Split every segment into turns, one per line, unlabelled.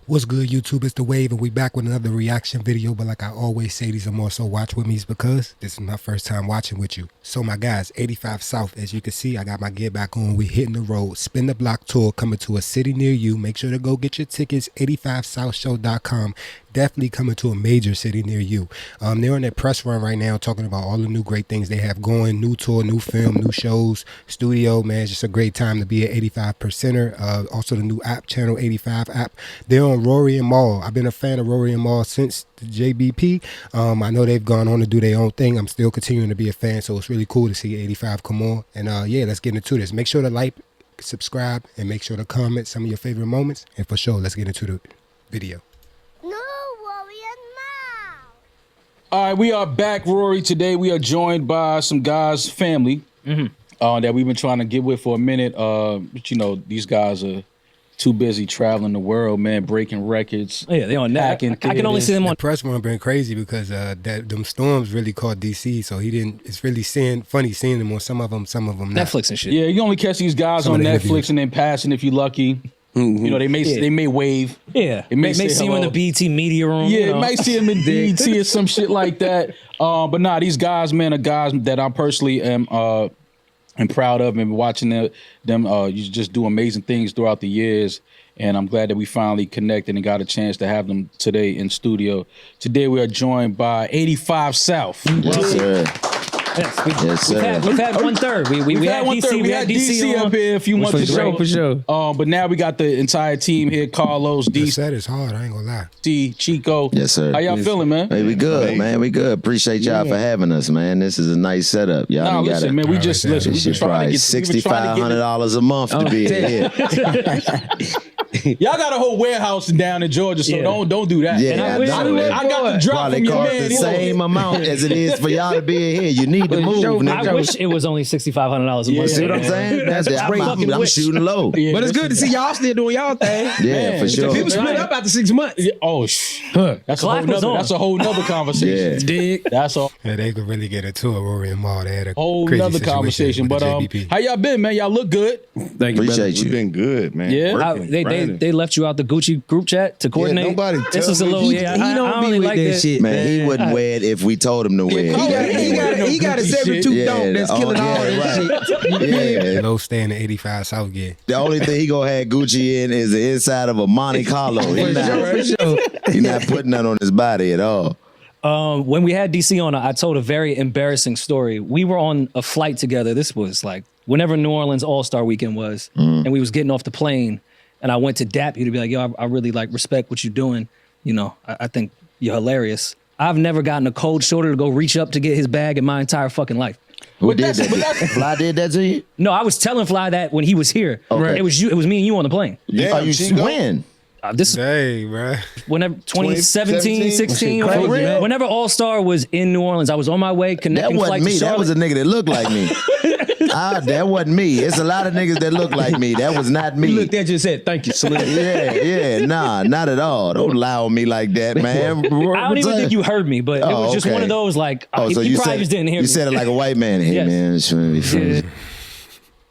What's good, YouTube? It's The Wave, and we back with another reaction video. But like I always say, these are more so watch with me's because this is my first time watching with you. So my guys, 85 South, as you can see, I got my gear back on. We hitting the road. Spin the Block tour coming to a city near you. Make sure to go get your tickets, 85southshow.com. Definitely coming to a major city near you. They're on their press run right now, talking about all the new great things they have going. New tour, new film, new shows, studio. Man, it's just a great time to be at 85 Percenter. Also the new app, Channel 85 app. They're on Rory and Mal. I've been a fan of Rory and Mal since the JBP. I know they've gone on to do their own thing. I'm still continuing to be a fan, so it's really cool to see 85 come on. And yeah, let's get into this. Make sure to like, subscribe, and make sure to comment some of your favorite moments. And for sure, let's get into the video.
All right, we are back, Rory. Today we are joined by some guys, family, that we've been trying to get with for a minute. But you know, these guys are too busy traveling the world, man, breaking records.
Yeah, they on that. I can only see them on.
The press run been crazy because them storms really caught DC, so he didn't. It's really funny seeing them on some of them not.
Netflix and shit.
Yeah, you only catch these guys
Some
on
of the
Netflix
interviews.
and then passing if you're lucky. You know, they may wave.
Yeah,
It may
may
say
see you in the
hello.
BT media room.
Yeah,
you know.
it might see him in DT or some shit like that. But nah, these guys, man, are guys that I personally am proud of and watching them you just do amazing things throughout the years. And I'm glad that we finally connected and got a chance to have them today in studio. Today we are joined by 85 South.
Yes, sir.
Yes,
Yes, sir.
we've had 1/3. We had
one
DC.
third. We had DC up here a few months ago.
For sure.
But now we got the entire team here: Karlous,
The
DC,
set is hard. I ain't gonna lie.
Chico.
Yes, sir.
How y'all feeling, man?
Hey, we good, man. We good. Appreciate y'all for having us, man. This is a nice setup. Y'all
Nah,
done got
listen, man. We just
Alright,
listen.
This
We been
shit
trying
probably
to get
$6,500 a month to be here.
Y'all got a whole warehouse down in Georgia, so
Yeah.
don't do that.
Yeah,
And I
I
wish
know
we
that.
I got the drop
Probably
from your
cost
man.
the same amount as it is for y'all to be in here. You need to move, nigga.
I wish it was only $6,500 a month.
See what I'm saying? I'm shooting low.
Yeah,
But it's good to see y'all still doing y'all thing.
Yeah,
Man,
for sure.
People split up after 6 months.
Oh, that's a whole nother conversation.
Yeah.
Dig.
That's a
Yeah, they could really get into it. Rory and Mal. They had a
whole
crazy
nother
situation
conversation.
with
But
the JBP.
how y'all been, man? Y'all look good.
Thank you,
Appreciate
We've
you.
been good, man.
Yeah.
Working, grinding.
They left you out the Gucci group chat to coordinate.
nobody
This
tell
is a
me.
little.
He
Yeah,
don't
I don't
be
really
with
like
that
that
shit.
Man, he wouldn't wear it if we told him to wear it.
He got a saber-tooth
Yeah,
dog that's killing all
yeah,
that shit.
Yeah.
Low stay in the 85 South gear.
The only thing he gonna have Gucci in is the inside of a Monte Carlo. He not putting that on his body at all.
When we had DC on, I told a very embarrassing story. We were on a flight together. This was like whenever New Orleans All-Star Weekend was, and we was getting off the plane, and I went to dap you to be like, yo, I really like respect what you're doing. You know, I think you're hilarious. I've never gotten a cold shoulder to go reach up to get his bag in my entire fucking life.
Who did that? Fly did that to you?
No, I was telling Fly that when he was here.
Okay.
It was you. It was me and you on the plane.
Damn,
Are you
Chico.
when?
This
Hey, bro.
whenever 2017, 16,
Crazy, man.
whenever All Star was in New Orleans, I was on my way
That
connecting
wasn't
flight
me.
to
That
Charlotte.
was a nigga that looked like me. That wasn't me. It's a lot of niggas that look like me. That was not me.
He looked at you and said, thank you, salute.
Yeah, nah, not at all. Don't lie on me like that, man.
I don't even think you heard me, but it was just
okay.
one of those like
Oh, so
you
you
probably
said,
just didn't hear
you
me.
said it like a white man. Hey,
Yes.
man, it's trying to be funny.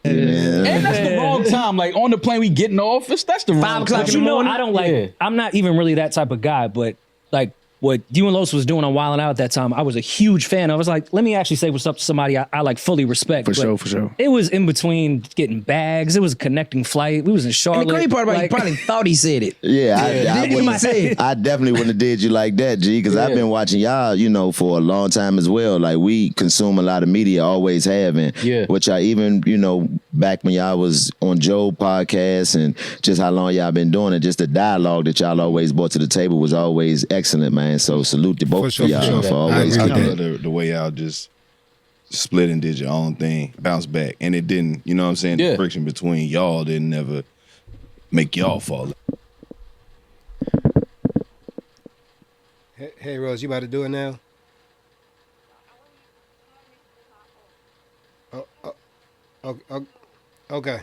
And that's the wrong time. Like on the plane, we getting off. That's the wrong
5 o'clock
time.
But you know, I don't like.
Yeah.
I'm not even really that type of guy. But like what you and Los was doing on Wildin' Out at that time, I was a huge fan. I was like, let me actually say what's up to somebody I like fully respect.
For
But
sure, for sure.
It was in between getting bags. It was a connecting flight. We was in Charlotte.
And the crazy part about it,
like,
he probably thought he said it.
Yeah,
Didn't he say it?
I definitely wouldn't have did you like that, G, because I've been watching y'all, you know, for a long time as well. Like, we consume a lot of media, always have, and which I even, you know, back when y'all was on Joe podcast and just how long y'all been doing it, just the dialogue that y'all always brought to the table was always excellent, man. So salute to both
sure,
of y'all
for sure.
for always
I
I
agree
keeping
with
love
it.
the way y'all just split and did your own thing, bounce back, and it didn't. You know what I'm saying?
Yeah.
The friction between y'all didn't never make y'all fall.
Hey, Rose, you about to do it now? Okay.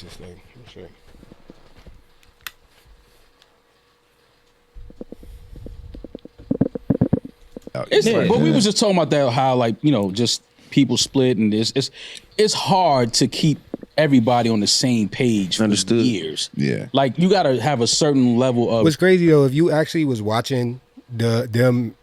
What's this thing? Let's see.
But we was just talking about that, how like, you know, just people split, and it's hard to keep everybody on the same page for years.
Yeah.
Like you gotta have a certain level of.
What's crazy though, if you actually was watching them,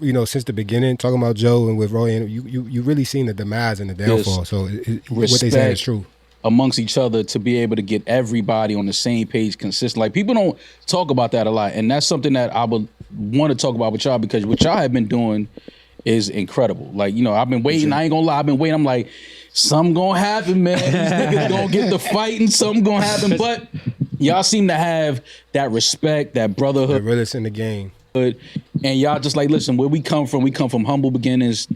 you know, since the beginning, talking about Joe and with Roy, and you really seen the demise and the downfall. So what they say is true.
Amongst each other to be able to get everybody on the same page consistent. Like people don't talk about that a lot. And that's something that I would want to talk about with y'all, because what y'all have been doing is incredible. Like, you know, I've been waiting. I ain't gonna lie. I've been waiting. I'm like, something gonna happen, man. These niggas gonna get the fighting. Something gonna happen. But y'all seem to have that respect, that brotherhood.
The realest in the game.
And y'all just like, listen, where we come from humble beginnings.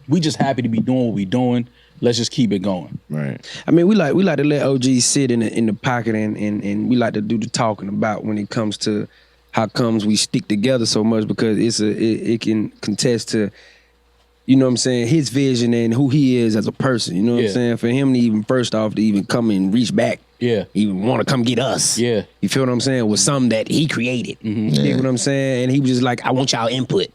We just happy to be doing what we doing. Let's just keep it going.
Right.
I mean, we like to let OGs sit in the pocket and we like to do the talking about when it comes to how comes we stick together so much, because it can contest to, you know what I'm saying, his vision and who he is as a person. You know what I'm saying? For him to even first off to even come and reach back. Yeah. Even want to come get us. Yeah. You feel what I'm saying? Was something that he created. Mm-hmm. You know what I'm saying? And he was just like, I want y'all input.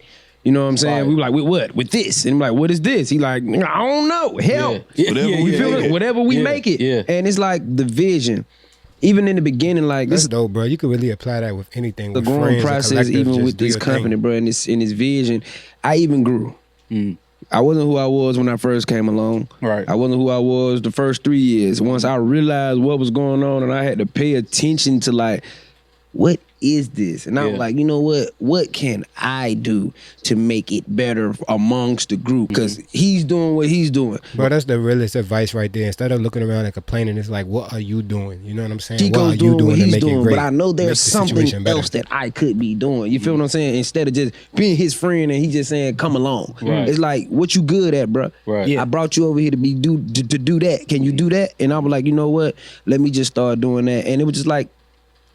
You know what I'm saying? Right. We were like, with what? With this. And I'm like, what is this? He like, I don't know. Help. Yeah. Whatever we make it. Yeah. And it's like the vision. Even in the beginning, like
that's dope, bro. You could really apply that with anything.
The
with
growing process, even with this company, bro, and this vision, I even grew. I wasn't who I was when I first came along. Right. I wasn't who I was the first 3 years. Once I realized what was going on, and I had to pay attention to like, what is this? And I was like, you know what can I do to make it better amongst the group? Because he's doing what he's doing.
Bro, that's the realest advice right there. Instead of looking around and complaining, it's like, what are you doing? You know what I'm saying?
Chico's
what are you
doing what he's doing,
great,
but I know there's something else that I could be doing. You feel what I'm saying? Instead of just being his friend and he just saying, come along. Right. It's like, what you good at, bro? Right. Yeah. I brought you over here to do that. Can you do that? And I was like, you know what? Let me just start doing that. And it was just like,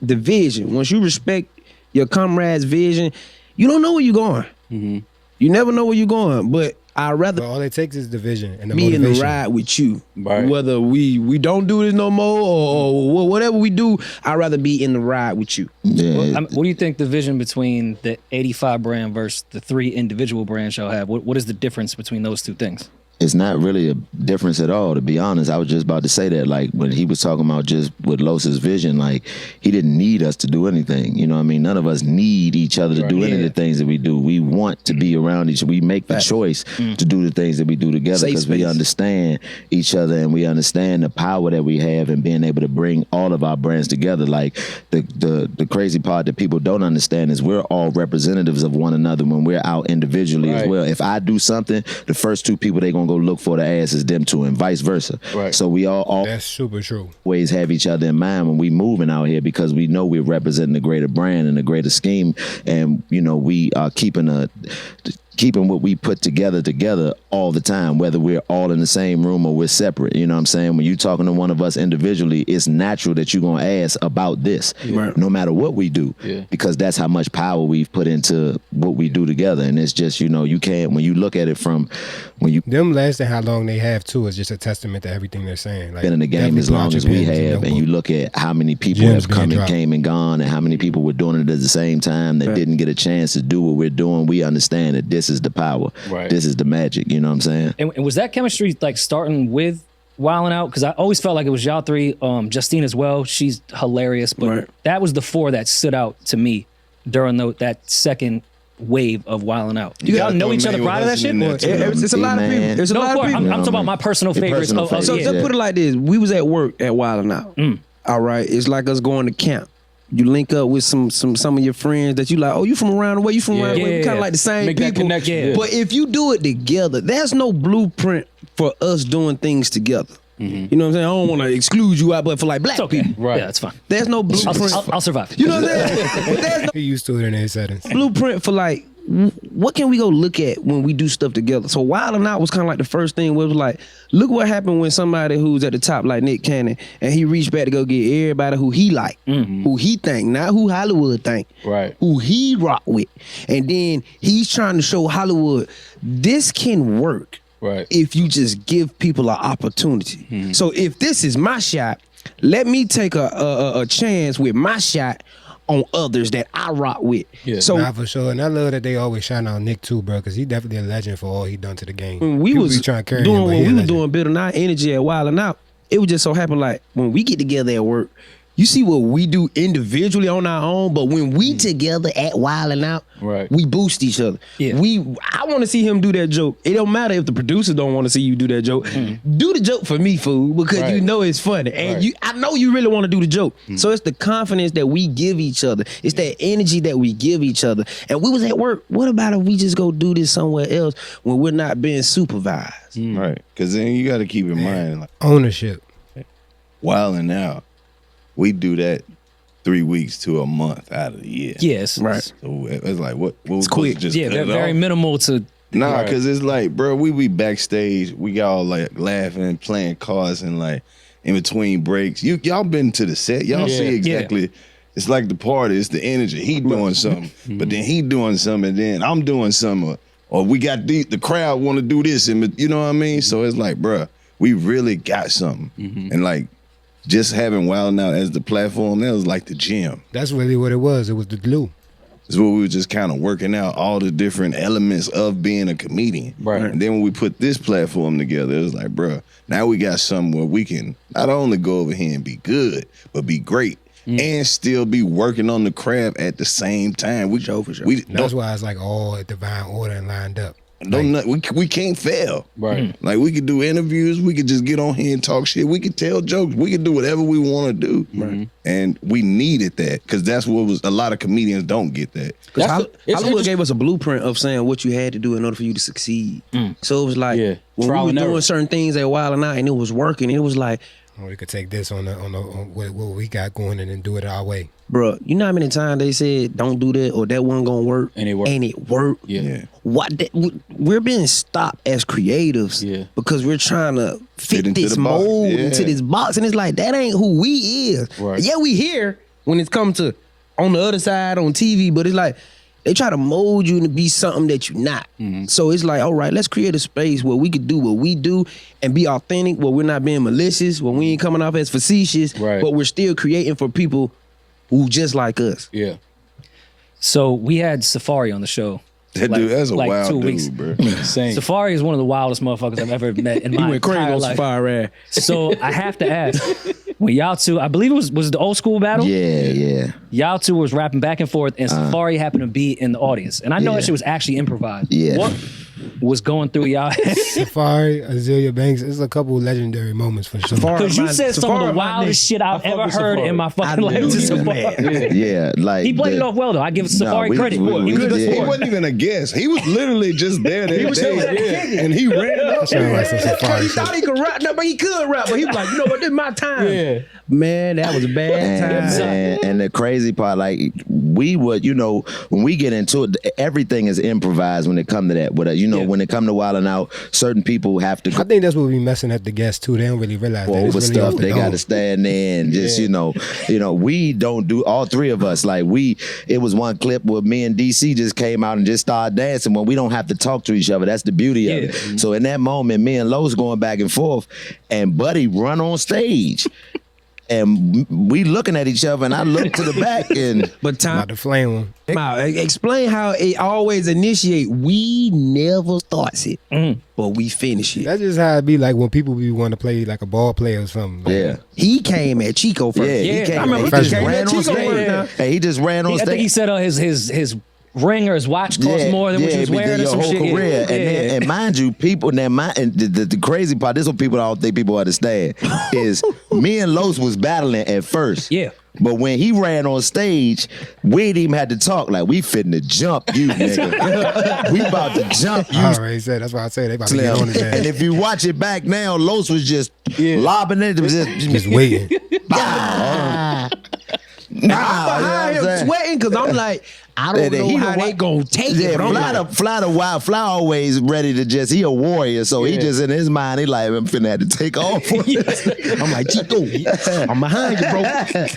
the vision. Once you respect your comrade's vision, you don't know where you're going. Mm-hmm. You never know where you're going. But I'd rather
all it takes is the vision and the
be
motivation.
in the ride with you. Right. Whether we don't do this no more or whatever we do, I'd rather be in the ride with you.
Yeah. What do you think the vision between the 85 brand versus the 3 individual brands y'all have? What is the difference between those two things?
It's not really a difference at all, to be honest. I was just about to say that, like, when he was talking about just with Los's vision, like, he didn't need us to do anything. You know what I mean? None of us need each other to do any of the things that we do. We want to be around each other. We make the choice to do the things that we do together because we understand each other and we understand the power that we have in being able to bring all of our brands together. Like, the crazy part that people don't understand is we're all representatives of one another when we're out individually as well. If I do something, the first 2 people they're going to go look for the ass is them 2 and vice versa. Right. So we all
that's super true.
Always have each other in mind when we moving out here because we know we're representing the greater brand and the greater scheme, and you know we are keeping what we put together all the time, whether we're all in the same room or we're separate. You know what I'm saying? When you're talking to one of us individually, it's natural that you're going to ask about this, no matter what we do, because that's how much power we've put into what we do together. And it's just, you know, you can't, when you look at it from when you...
Them lasting how long they have, too, is just a testament to everything they're saying. Like,
been in the game as long as we have, and you look at how many people have come and came and gone, and how many people were doing it at the same time that didn't get a chance to do what we're doing. We understand that this is the power. Right. This is the magic. You know what I'm saying?
And was that chemistry like starting with Wildin' Out? Because I always felt like it was y'all 3. Justine as well. She's hilarious. But that was the 4 that stood out to me during that second wave of Wildin' Out. Do y'all know each other prior to that shit?
It's a lot of people. There's a lot of people.
I'm talking about my personal favorites.
So let's put it like this. We was at work at Wildin' Out. All right. It's like us going to camp. You link up with some of your friends that you like, oh, you from around the way, you from around the way. We kind of like the same
Make
people.
That connection.
But if you do it together, there's no blueprint for us doing things together. Mm-hmm. You know what I'm saying? I don't want to exclude you out, but for like black people.
Right. Yeah, that's fine.
There's no blueprint.
I'll survive.
You know what I'm saying? But there's no
he used to it in his settings.
Blueprint for like, what can we go look at when we do stuff together? So Wildin' Out was kind of like the first thing where it was like, look what happened when somebody who's at the top like Nick Cannon, and he reached back to go get everybody who he like, who he think, not who Hollywood think, who he rock with. And then he's trying to show Hollywood, this can work if you just give people an opportunity. So if this is my shot, let me take a chance with my shot on others that I rock with.
Yeah.
So
Nah, for sure. And I love that they always shine on Nick too, bro, because he definitely a legend for all he done to the game.
when we
People
was
be trying to carry
doing
him, but
what
he a
we were
legend.
doing, building our energy at Wild and Out, it would just so happen like when we get together at work, you see what we do individually on our own, but when we together at Wild and Out,
Right.
we boost each other.
Yeah.
I want to see him do that joke. It don't matter if the producers don't want to see you do that joke. Do the joke for me, fool, because
Right.
you know it's funny, and
Right.
I know you really want to do the joke. So it's the confidence that we give each other. It's that energy that we give each other. And we was at work. What about if we just go do this somewhere else when we're not being supervised?
Right. Because then you got to keep in mind, like,
Ownership.
wilding out, we do that 3 weeks to a month out of the year.
Yes.
Right.
So it's like, what was
quick.
just
Yeah,
cut
they're
it
very
off?
minimal to.
Nah,
Right.
because it's like, bro, we be backstage, we all like laughing and playing cards and like in between breaks. Y'all been to the set, y'all
Yeah.
see exactly. It's like the party, it's the energy. He doing something, but then he doing something, and then I'm doing something, or we got the crowd want to do this, and you know what I mean. So it's like, bro, we really got something, and like just having Wild 'N Out as the platform, that was like the gym.
That's really what it was. It was the glue.
It's where we were just kind of working out all the different elements of being a comedian.
Right.
And then when we put this platform together, it was like, bruh, now we got something where we can not only go over here and be good, but be great. And still be working on the craft at the same time. We,
For sure.
We
That's why it's like all at divine order and lined up.
we can't fail.
Right.
Like we could do interviews, we could just get on here and talk shit, we could tell jokes, we could do whatever we want to do. Right. And we needed that because that's what was a lot of comedians don't get that.
That's
Hollywood
interesting.
gave us a blueprint of saying what you had to do in order for you to succeed. So it was like
Yeah.
when
Trial
we
and
were doing
error.
certain things at Wild and Out and it was working, it was like,
Or we could take this on what we got going and then do it our way.
bro, you know how many times they said don't do that or that one gonna work
And it worked.
it worked.
Yeah.
We're being stopped as creatives
Yeah.
because we're trying to fit
into
this
the box.
mold
Yeah.
into this box, and it's like that ain't who we is.
Right.
Yeah, we here when it's come to on the other side on TV, but it's like they try to mold you to be something that you're not. So it's like, all right, let's create a space where we could do what we do and be authentic, where we're not being malicious, where we ain't coming off as facetious,
Right.
but we're still creating for people who just like us.
Yeah.
So we had Safari on the show.
That
like-
dude, that's a
like
wild
2
dude,
weeks.
bro.
Same.
Safari is one of the wildest motherfuckers I've ever met in
He
my
went crazy
entire
on
life.
Safari.
So I have to ask, when y'all two, I believe it was the old school battle.
Yeah.
Y'all two was rapping back and forth, and Safari happened to be in the audience. And I know
Yeah.
that shit was actually improvised.
Yeah.
What was going through y'all head?
Safari, Azealia Banks, it's a couple legendary moments for sure.
Because you said some of the wildest shit I've ever heard in my fucking life to Safari.
Yeah, like
He played it off well, though. I give Safari
we-
credit.
we-
He was a good
yeah.
He
sport.
wasn't even a guest. He was literally just there that day. And he ran up.
Sound like some Safari
He
shit.
thought he could rap, no, but he could rap, but he was like, you know what, this is my time.
Yeah.
Man, that was a bad time.
And the crazy part, like we would, when we get into it, everything is improvised when it come to that. But when it come to Wildin' Out, certain people have to
I think that's what we messing at the guests too. They don't really realize that it's
over
really off
stuff.
the
They
dome.
got to stand there and just, we don't do, all three of us, like it was one clip where me and DC just came out and just started dancing when we don't have to talk to each other. That's the beauty of it. So in that moment, me and Los going back and forth and Buddy run on stage. And we looking at each other, and I look to the back, and
But time,
About to flame one.
Now, explain how it always initiate. We never starts it, but we finish it.
That's just how it be like when people be want to play like a ball player or something.
yeah.
He came at Chico first.
Yeah, he came.
I remember
He
he
just
came
ran
at
on
Chico
stage.
first. Now.
Hey, he just ran on
I think he
stage.
said his ring or his watch cost more than what you was
but
wearing or
your
some
whole
shit.
career.
Yeah.
And mind you, people, and the crazy part, this is what people don't think people understand, is me and Los was battling at first.
Yeah.
But when he ran on stage, we didn't even had to talk. Like, we finna jump you, nigga. We about to jump you.
I already said. That's why I say they about to get on his
And
ass.
if you watch it back now, Los was just lobbing it. It was
Just waiting.
I'm behind him sweating because I'm like, I don't know how they gonna take it.
Yeah,
But I'm like,
Fly always ready to just, he a warrior, so he just in his mind, he like, I'm finna have to take off.
I'm like, Chico, I'm behind you, bro.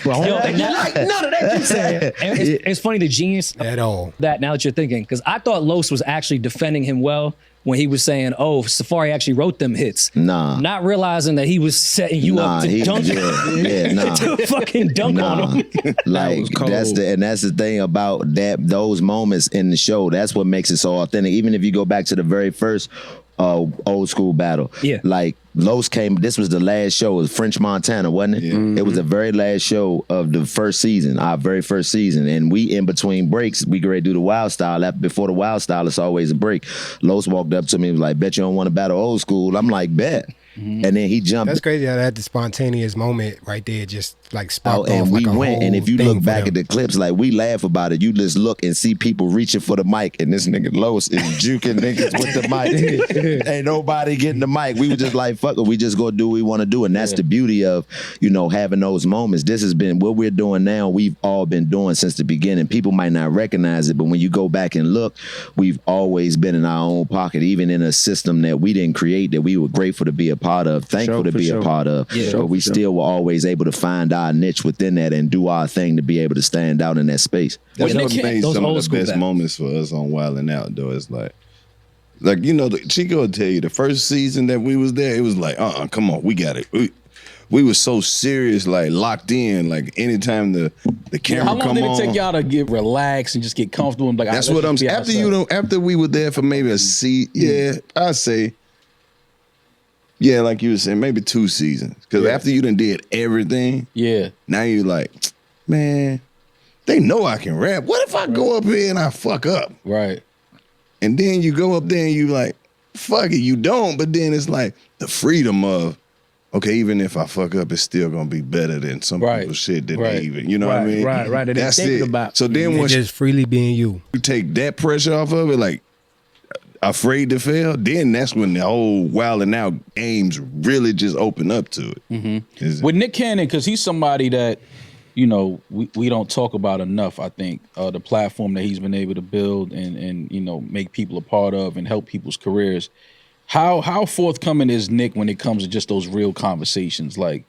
Bro, I don't think you like none of that you saying.
And it's funny the genius
At all.
that now that you're thinking, because I thought Los was actually defending him well, when he was saying, "Oh, Safari actually wrote them hits."
Nah.
Not realizing that he was setting you up to dunk, to fucking dunk on him.
Like that's the thing about those moments in the show. That's what makes it so authentic. Even if you go back to the very first old school battle, like Los came. This was the last show. It was French Montana, wasn't it? Yeah. It was the very last show of the first season, our very first season, and we in between breaks, we get ready to do the wild style. Before the wild style, it's always a break. Los walked up to me and was like, "Bet you don't want to battle old school." I'm like, "Bet." And then he jumped.
That's crazy how that the spontaneous moment right there just like sparked
and
off
we
like a
went.
whole
And if you look back
thing
at the clips, like we laugh about it. You just look and see people reaching for the mic, and this nigga Los is juking niggas with the mic. Ain't nobody getting the mic. We were just like, fuck it, we just gonna do what we want to do, and that's the beauty of having those moments. This has been what we're doing now. We've all been doing since the beginning. People might not recognize it, but when you go back and look, we've always been in our own pocket, even in a system that we didn't create, that we were grateful to be a part of, thankful to be a part of. But we still were always able to find our niche within that and do our thing to be able to stand out in that space.
That's what made some of the best moments for us on Wild and Out, though. It's like Chico will tell you the first season that we was there, it was like, come on, we got it. We were so serious, like locked in. Like anytime the camera come on.
How long did it take y'all to get relaxed and just get comfortable? And like,
that's what I'm saying. After we were there for maybe a season, I'd say. Yeah, like you were saying, maybe 2 seasons. Because after you done did everything, now you like, man, they know I can rap. What if I go up here and I fuck up?
Right.
And then you go up there and you like, fuck it, you don't. But then it's like the freedom of, okay, even if I fuck up, it's still gonna be better than some people's shit that they even, you know what I mean?
Right.
That's it.
About.
So then once
just freely being you
take that pressure off of it, like, afraid to fail, then that's when the whole Wild and Out games really just open up to it.
Mm-hmm. With Nick Cannon, because he's somebody that, we don't talk about enough, I think, the platform that he's been able to build and make people a part of and help people's careers. How forthcoming is Nick when it comes to just those real conversations, like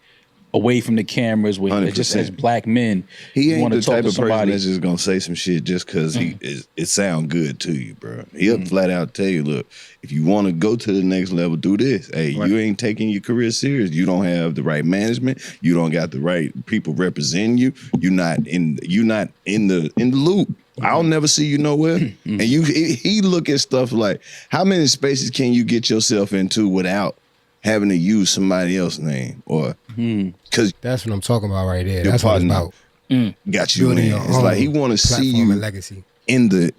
away from the cameras where it just says black men?
He ain't the type of person that's just gonna say some shit just because it sound good to you, bro. He'll flat out tell you, look, if you want to go to the next level, do this. Hey, you ain't taking your career serious. You don't have the right management. You don't got the right people representing you. You're not in the loop. I'll never see you nowhere. And he look at stuff like, how many spaces can you get yourself into without having to use somebody else's name? Or because
that's what I'm talking about right there. That's what it's about.
Got you in. It's like he want to see you
legacy
in the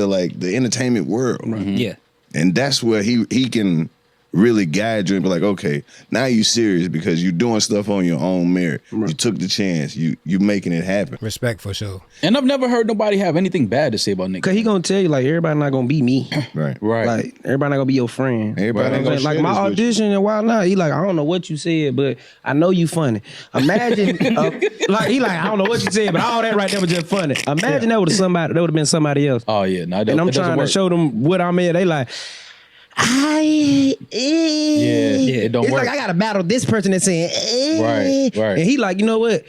like the entertainment world.
Yeah.
And that's where he can really guide you and be like, okay, now you serious because you're doing stuff on your own merit. You took the chance. You making it happen.
Respect for sure.
And I've never heard nobody have anything bad to say about Nick.
Cause he gonna tell you like everybody not gonna be me.
Right.
Like everybody not gonna be your friend.
Everybody
gonna like my audition and Wild Out. He like, I don't know what you said, but I know you funny. Imagine like he like, I don't know what you said, but all that right there was just funny. Imagine that would have been somebody else.
Oh yeah, no,
and I'm trying to show them what I'm at. They like,
it don't
it's
work.
like I gotta battle this person that's saying
right.
And he like, you know what?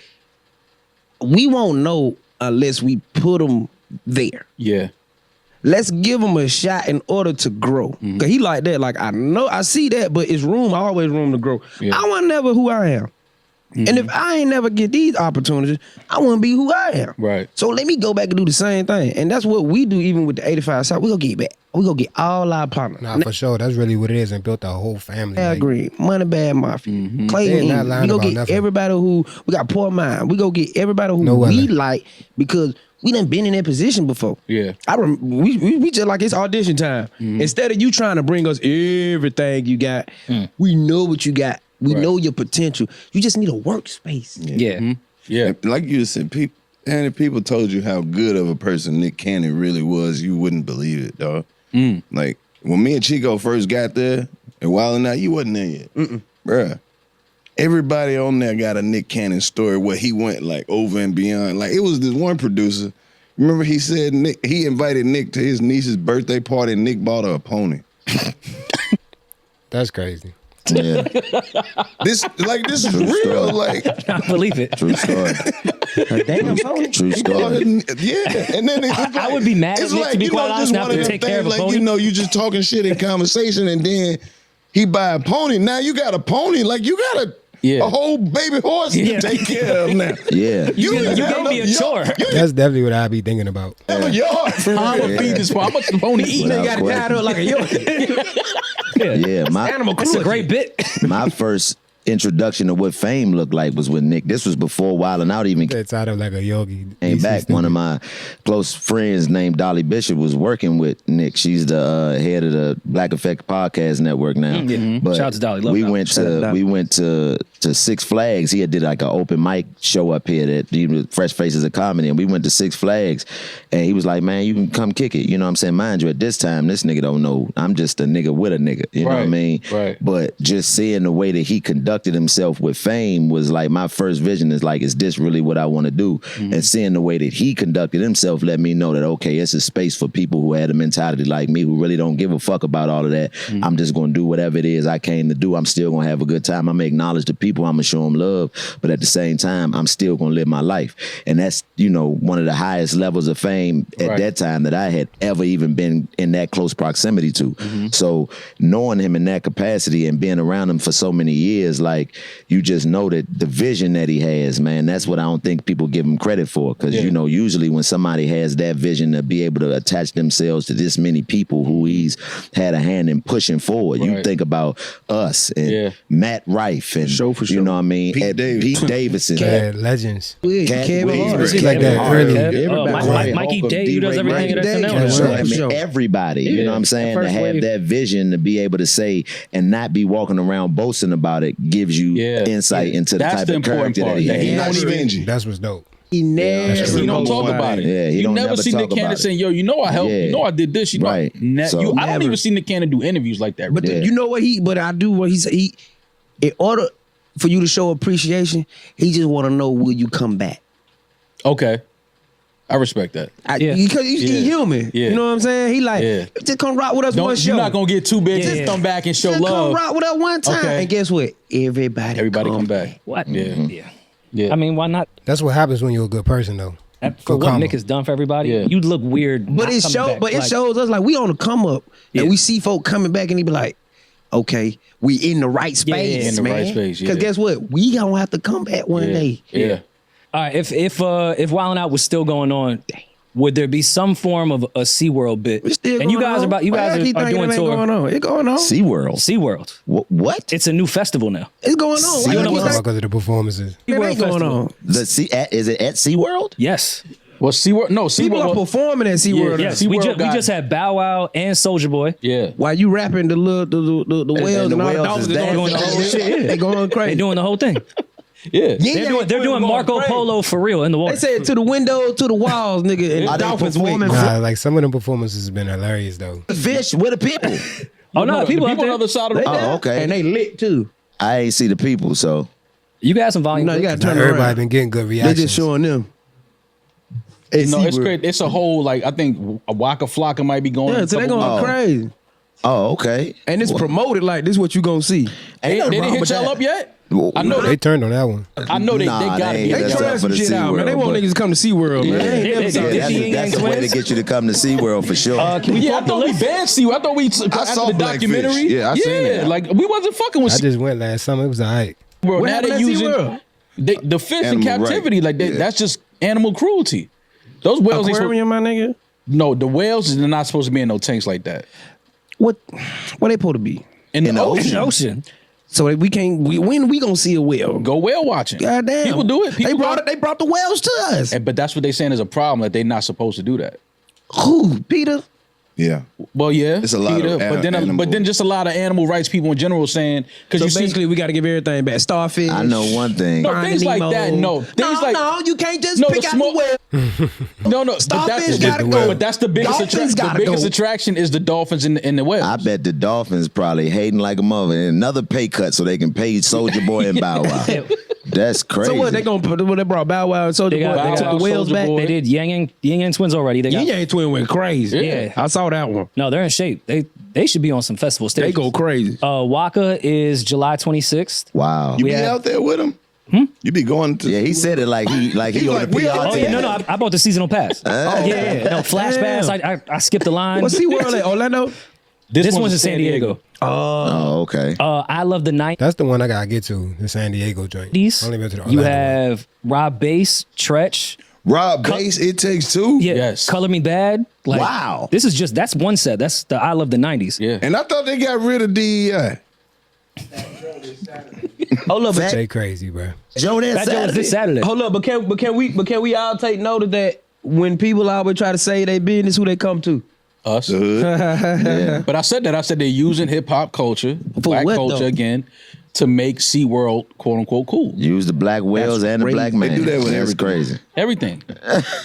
We won't know unless we put them there.
Yeah.
Let's give them a shot in order to grow. Cause he like that. Like I know I see that, but it's always room to grow. I want never who I am. And if I ain't never get these opportunities, I want to be who I am.
Right.
So let me go back and do the same thing. And that's what we do even with the 85 South. We gonna get back. We gonna get all our partners.
Nah, for sure. That's really what it is, and built a whole family.
I agree. Money Bag Mafia. Clayton. We go get everybody who we got Poor Mind. We go get everybody who we like because we done been in that position before.
Yeah.
We just like it's audition time. Instead of you trying to bring us everything you got, we know what you got. We know your potential. You just need a workspace.
Yeah.
Like you said, if people told you how good of a person Nick Cannon really was, you wouldn't believe it, dog. Like when me and Chico first got there, and Wild and Out, you wasn't there yet, bruh. Everybody on there got a Nick Cannon story where he went like over and beyond. Like it was this one producer. Remember he said he invited Nick to his niece's birthday party and Nick bought her a pony.
That's crazy.
Yeah,
This is
True
real.
story.
Like,
I believe it.
true story.
Damn, pony.
True story.
yeah, and then it's like,
I would be mad at
it's
Nick,
like,
to be
you
quite
know,
honest,
just
not
one
to
of them
take care of
things,
a
like,
pony.
you know, you just talking shit in conversation, and then he buy a pony. Now you got a pony. Like, you got a whole baby horse to take care of now.
Yeah.
You gave me a chore.
That's definitely what I'd be thinking about.
Have a yard.
How would feed this? How much the pony eat?
Without
Got
question.
tied up like a yoke.
Yeah,
Animal
It's a
cruelty.
great bit.
my first introduction to what fame looked like was with Nick. This was before Wildin' Out even
It's out of like a yogi.
came back. One of my close friends named Dolly Bishop was working with Nick. She's the head of the Black Effect Podcast Network now. But
Shout out to Dolly. Love
we
Dolly.
went
Shout out
to
Dolly.
we went to Six Flags. He had did like an open mic show up here that Fresh Faces of Comedy, and we went to Six Flags, and he was like, "Man, you can come kick it." You know what I'm saying? Mind you, at this time, this nigga don't know I'm just a nigga with a nigga. You know what I
Right,
mean?
right.
But just seeing the way that he conducted himself with Fame was like my first vision. Is like, is this really what I want to do? And seeing the way that he conducted himself let me know that okay, it's a space for people who had a mentality like me, who really don't give a fuck about all of that. I'm just gonna do whatever it is I came to do. I'm still gonna have a good time. I'm gonna acknowledge the people. I'm gonna show them love, but at the same time, I'm still gonna live my life. And that's, you know, one of the highest levels of fame at
Right.
that time that I had ever even been in that close proximity to. So knowing him in that capacity and being around him for so many years, like, you just know that the vision that he has, man, that's what I don't think people give him credit for. Because, you know, usually when somebody has that vision to be able to attach themselves to this many people who he's had a hand in pushing forward, you
Right.
think about us and Matt Rife and,
Sure, for
you
sure.
know what I mean,
Pete Davidson.
Pete Davidson.
Yeah, legends.
Cat
Kevin
Williams.
Hart.
Shit like that
Kevin
early.
Hart,
Everybody.
Mike- Mikey
Hulk,
Day, who does
D-Ray
everything at
Murphy.
SNL.
Day.
So,
Right.
I mean,
Sure.
everybody, you know what I'm saying, to
First
have
wave.
that vision to be able to say and not be walking around boasting about it gives you insight into the
That's
type
the
of
important
character that
part.
he
That
has.
he
Not
don't even-
stingy.
That's what's dope.
He never.
He don't talk about it.
Yeah, he
you
don't
never
never
see
talk
Nick Cannon
about it.
saying, "Yo, you know I helped.
Yeah.
You know I did this. You know,
Right. So-
I don't
Never.
even see Nick Cannon do interviews like that.
But
Yeah.
you know what but I do what he said. He, in order for you to show appreciation, he just want to know, will you come back?
Okay, I respect that.
Because he's human.
Yeah.
You know what I'm saying? He like,
Yeah.
just come rock with us one show.
You're not gonna get too big.
Yeah.
Just come back and show
just come
love.
rock with us one time.
Okay.
And guess what? Everybody
Come back.
What?
Yeah.
Yeah. I mean, why not?
That's what happens when you're a good person, though.
For
Go
what
karma.
Nick has done for everybody,
Yeah.
you'd look weird.
But
not
it
coming
show,
back.
but it
Like,
shows us like we on the come up,
Yeah.
and we see folk coming back, and he be like, "Okay, we in the right
Yeah,
space,
in the
man."
right space, yeah.
Because guess what? We gonna have to come back one day.
Yeah.
All right, if Wildin' Out was still going on, would there be some form of a SeaWorld bit?
It's still
And you
going
guys
on.
are
Why y'all keep
are
thinking
doing
it ain't
tour.
going on. It going on.
SeaWorld.
SeaWorld.
What?
It's a new festival now.
It's going on. Why
See,
you
what
keep
I'm
thinking
Because of the performances.
it
SeaWorld
ain't going
Festival.
on?
Is it at SeaWorld?
Yes.
Well, SeaWorld. No,
People are
SeaWorld.
performing at SeaWorld.
Yeah.
Yes. We
SeaWorld got-
just had Bow Wow and Soulja Boy.
Yeah.
While you rapping the whales
and the
and all the
whales
dolphins
is
is doing the
dancing.
whole shit. Yeah. They going crazy.
They're doing the whole thing.
Yeah.
They're doing Marco Polo for real in the water.
They said to the window, to the walls, nigga. And
Are they
dolphins
performing?
wait.
Nah, like some of them performances has been hilarious though.
Fish with the people.
Oh no,
The
people out
on the
there.
other side of the
Oh, okay.
And they lit too.
I ain't see the people, so
You got some volume.
No, you got to
Not
turn
everybody
around.
been getting good
They
reactions.
just showing them.
No, it's great. It's a whole, like, I think a Waka Flocka might be going.
Yeah, so they going
Oh.
crazy.
oh, okay.
And it's promoted like this what you gonna see.
They
nothing
didn't
wrong
hit
with
y'all
that.
up yet?
Well,
I know
They turned on that one.
I know they
Nah,
gotta
they
be.
ain't
They
That's
trying
up for
some
the
shit out, man. They
SeaWorld,
want
but-
niggas to come to SeaWorld, man. They ain't
they-
never
they-
saw
they-
that.
Yeah,
Yang
that's the way to
twins?
get you to come to SeaWorld for sure.
Can we
Yeah, I
pop the
thought we
list?
banned SeaWorld. I thought we after
saw
the
Blackfish.
documentary.
Yeah, I seen that.
Like, we wasn't fucking with
I just went last summer. It was alright.
SeaWorld.
What
Now
happened
they
at
using
SeaWorld?
the fish in
Animal right.
captivity. Like,
Yeah.
that's just animal cruelty. Those whales ain't supposed.
Aquarium, my nigga.
No, the whales are not supposed to be in no tanks like that.
What they supposed to be?
In the
the
ocean.
Ocean.
So we can't. When we gonna see a whale?
Go whale watching.
God damn.
People do it. People
They brought
go-
it. They brought the whales to us.
But that's what they saying is a problem, that they're not supposed to do that.
Who? Peter?
Yeah.
Well, yeah,
It's a lot of
but then just a lot of animal rights people in general saying, because
So
you see,
basically, we got to give everything back. Starfish.
I know one thing.
No,
Finding
things like
Nemo.
that, no. Things like-
no, you can't just
No,
pick
the
out
small-
the whale.
no, but
Starfish
that's
gotta go.
But that's the biggest
Dolphins
the
gotta
biggest
go.
attraction is the dolphins and the whales.
I bet the Dolphins probably hating like a mother, and another pay cut so they can pay Soulja Boy and Bow Wow. That's crazy.
So what? They gonna put? What they brought Bow Wow and Soulja
They
Boy?
got-
They
they
took
got
the whales
Soulja
back.
Boy.
They did Yang Twins already. They got,
Yang Twin went crazy.
Yeah.
I saw that one.
No, they're in shape. They They should be on some festival stages.
They go crazy.
Waka is July 26th.
Wow.
You be out there with him? You be going to?
Yeah, he said it like he on the PR
Oh
team.
yeah, no, I bought the seasonal pass. Yeah. No, Flash Pass. I skipped the line.
What's SeaWorld at Orlando?
This one's in San Diego.
Oh, okay.
I love the 90s.
That's the one I gotta get to, the San Diego joint. I only been to the
You
Orlando one.
have Rob Bass, Tretch.
Rob Bass, It Takes Two?
Yeah,
Yes.
Color Me Bad. Like,
Wow.
This is just, that's one set. That's the I love the 90s.
Yeah.
And I thought they got rid of DEI.
Hold up, but
They crazy, bro.
Joe,
That joint was this Saturday.
hold up, but can we all take note of that when people always try to say they business, who they come to?
Us.
The hood.
But I said they're using hip hop culture, black
what,
culture
though?
again, to make SeaWorld quote unquote cool.
Use the black whales and the
crazy.
black
They
man.
do that with
That's
everything.
crazy.
Everything.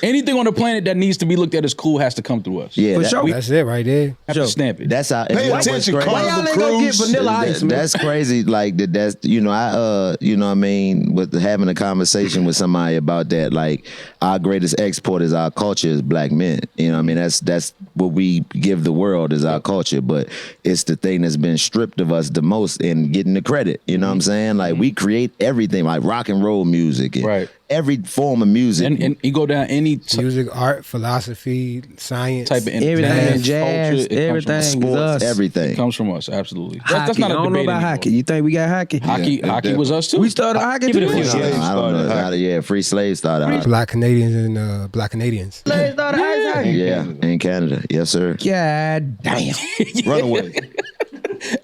Anything on the planet that needs to be looked at as cool has to come through us.
Yeah,
For
that-
sure.
That's it right there.
Have to stamp it.
That's how.
Pay attention,
Why
Carnival
y'all ain't gonna get
Cruise.
Vanilla Ice, man?
That's crazy. Like that's you know I you know what I mean with having a conversation with somebody about that. Like our greatest export is our culture as black men. You know what I mean that's what we give the world is our culture. But it's the thing that's been stripped of us the most in getting the credit. You know what I'm saying? Like we create everything like rock and roll music. And
Right.
Every form of music.
And you go down any
Music, art, philosophy, science.
type of
Everything,
math,
jazz,
culture, it comes from
everything.
us.
sports,
us.
everything.
It comes from us, absolutely.
Hockey.
That's not a
I don't know
debate
about
anymore.
hockey. You think we got hockey?
Hockey was us too.
We started hockey
Give it a
too.
few.
Slaves
I don't know.
started hockey.
Yeah, free slaves started hockey.
Black Canadians and Black Canadians.
Slaves started ice hockey.
Yeah, in Canada. Yes, sir.
God damn.
Runaway.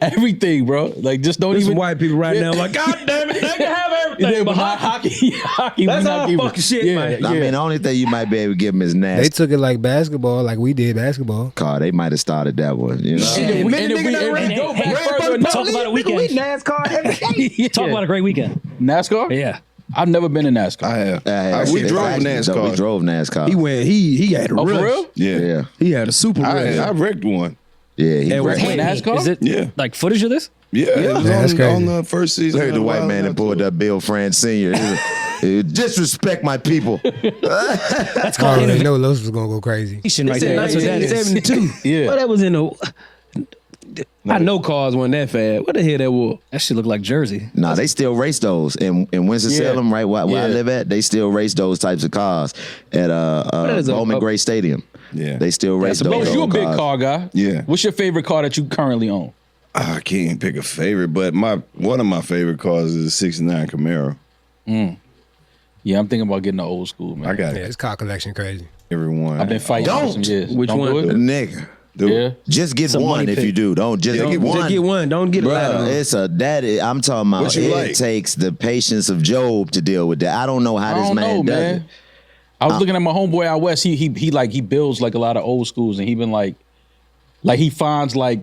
Everything, bro. Like just don't
There's
even
some white people right now like, God damn it, they can have everything.
Yeah,
but
but not
hockey.
hockey.
That's
we
all
not giving.
fucking shit, man.
I mean, the only thing you might be able to give them is
They
nasty.
took it like basketball, like we did basketball.
Car, they might have started that one. You know?
And if we- and if we go back further enough-
Talk about a weekend.
We NASCAR every day.
Talk about a great weekend.
NASCAR?
Yeah.
I've never been in NASCAR.
I have.
Actually,
we drove
actually,
NASCAR.
We drove NASCAR.
He went, he had a
Oh,
rush.
for real?
Yeah.
Yeah.
He had a super rush.
I wrecked one.
Yeah, he
And
wrecked
wait,
it.
NASCAR?
Is it
Yeah.
like footage of this?
Yeah, it was
That's
on
crazy.
the first season.
Heard the
of
white
Wild
man that
Out
pulled
Tour.
up Bill France Sr. He disrespect my people.
That's
I
called
already know Los was gonna go crazy.
innovation right
It's in
there. That's what that is.
1972.
Yeah.
Well, that was in the. I know cars wasn't that fast. What the hell that was?
That shit look like Jersey.
Nah, they still race those in Winston-Salem, right where I
Yeah.
live at. They still race those types of cars at
is a-
Bowman Gray Stadium.
Yeah.
They still race
a
those.
big
Los, you a
old
big
cars.
car guy.
Yeah.
What's your favorite car that you currently own?
I can't pick a favorite, but one of my favorite cars is a '69 Camaro.
Yeah, I'm thinking about getting an old school, man.
I got
Yeah, his car collection crazy.
everyone.
I've been fighting for some years.
Which
Don't
one?
do it?
Nigga. Dude.
Yeah.
Just get
Some
one
money
if
pit.
you do. Don't just get one.
Just get one. Don't get a lot of
Bruh,
them.
it's a that is, I'm talking about.
What you
It
like?
takes the patience of Job to deal with that. I don't know how
I
this
don't
man
know,
does
man.
it.
I was looking at my homeboy out west. He builds like a lot of old schools, and he been like he finds like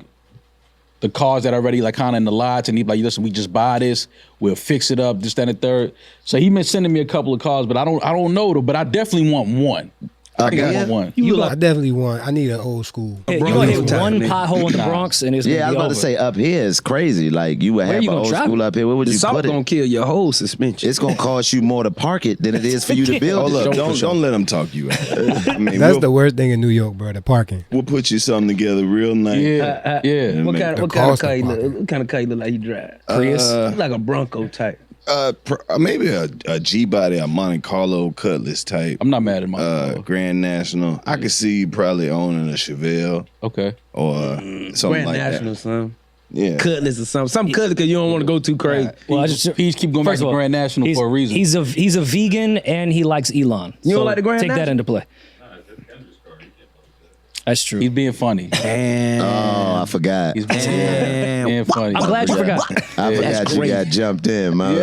the cars that are already like kind of in the lots, and he be like, listen, we just buy this, we'll fix it up, this, that, and the third. So he been sending me a couple of cars, but I don't know though. But I definitely want one. I think I want one.
I definitely want. I need an old school.
Yeah, you
Bronco
gonna hit
type,
one
man.
pothole in the Bronx and it's gonna
Yeah, I
be
was about
over.
to say up here is crazy. Like you would have
you
an
gonna
old
drive
school
it?
up here. Where would
The
you
salt
put
gonna
it?
kill your whole suspension.
It's gonna cost you more to park it than it is for you to build
Hold
it.
up. Don't let them talk you out. I mean,
That's
we'll,
the worst thing in New York, bro. The parking.
we'll put you something together real nice.
Yeah, yeah.
What
man.
kind
The
of
cost
car
of
you look?
parking.
What kind of car you look like you drive?
Prius.
You like a Bronco type.
Maybe a G body, a Monte Carlo Cutlass type.
I'm not mad at my
Grand National. I could see you probably owning a Chevelle
Okay.
or something
Grand
like
National,
that.
son.
Yeah.
Cutlass or something. Some Cutlass because you don't want to go too crazy.
Well, I just
Please keep going back
First
to
of all,
Grand National
he's-
for a reason.
He's a vegan and he likes Elon.
You don't like the Grand
Take that
National?
into play. That's true.
He's being funny.
Oh, I forgot.
He's being funny.
I'm glad you forgot.
I forgot you
great.
got jumped in, my man.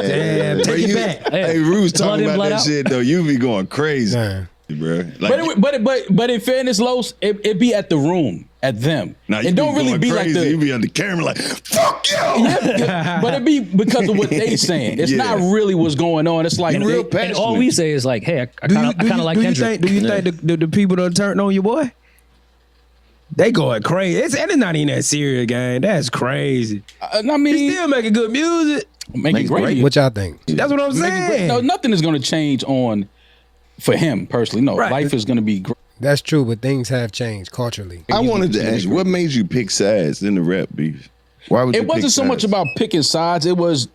Damn, take
you,
it back.
Hey, Rue's
Blood
talking
in,
about
blood
that
out.
shit though. You be going crazy,
Damn.
bro. Like,
But in fairness, Los, it be at the room, at them.
now you
It don't really
going
be
crazy.
like
You
the.
be on the camera like, fuck you.
Yeah, but it be because of what they saying. It's
Yeah.
not really what's going on. It's like
You real
they-
passionate.
And all we say is like, hey, I kind of like Kendrick.
Do you think the people that turned on your boy? They going crazy. It's not even that serious, gang. That's crazy.
I
He
mean,
still making good music.
making great.
What y'all think?
That's what I'm
Making great.
saying.
No, nothing is going to change on for him personally. No,
Right.
life is going to be great.
That's true, but things have changed culturally.
I wanted to ask you, what made you pick sides in the rap beef? Why would you
It wasn't
pick
so much
sides?
about picking sides. It was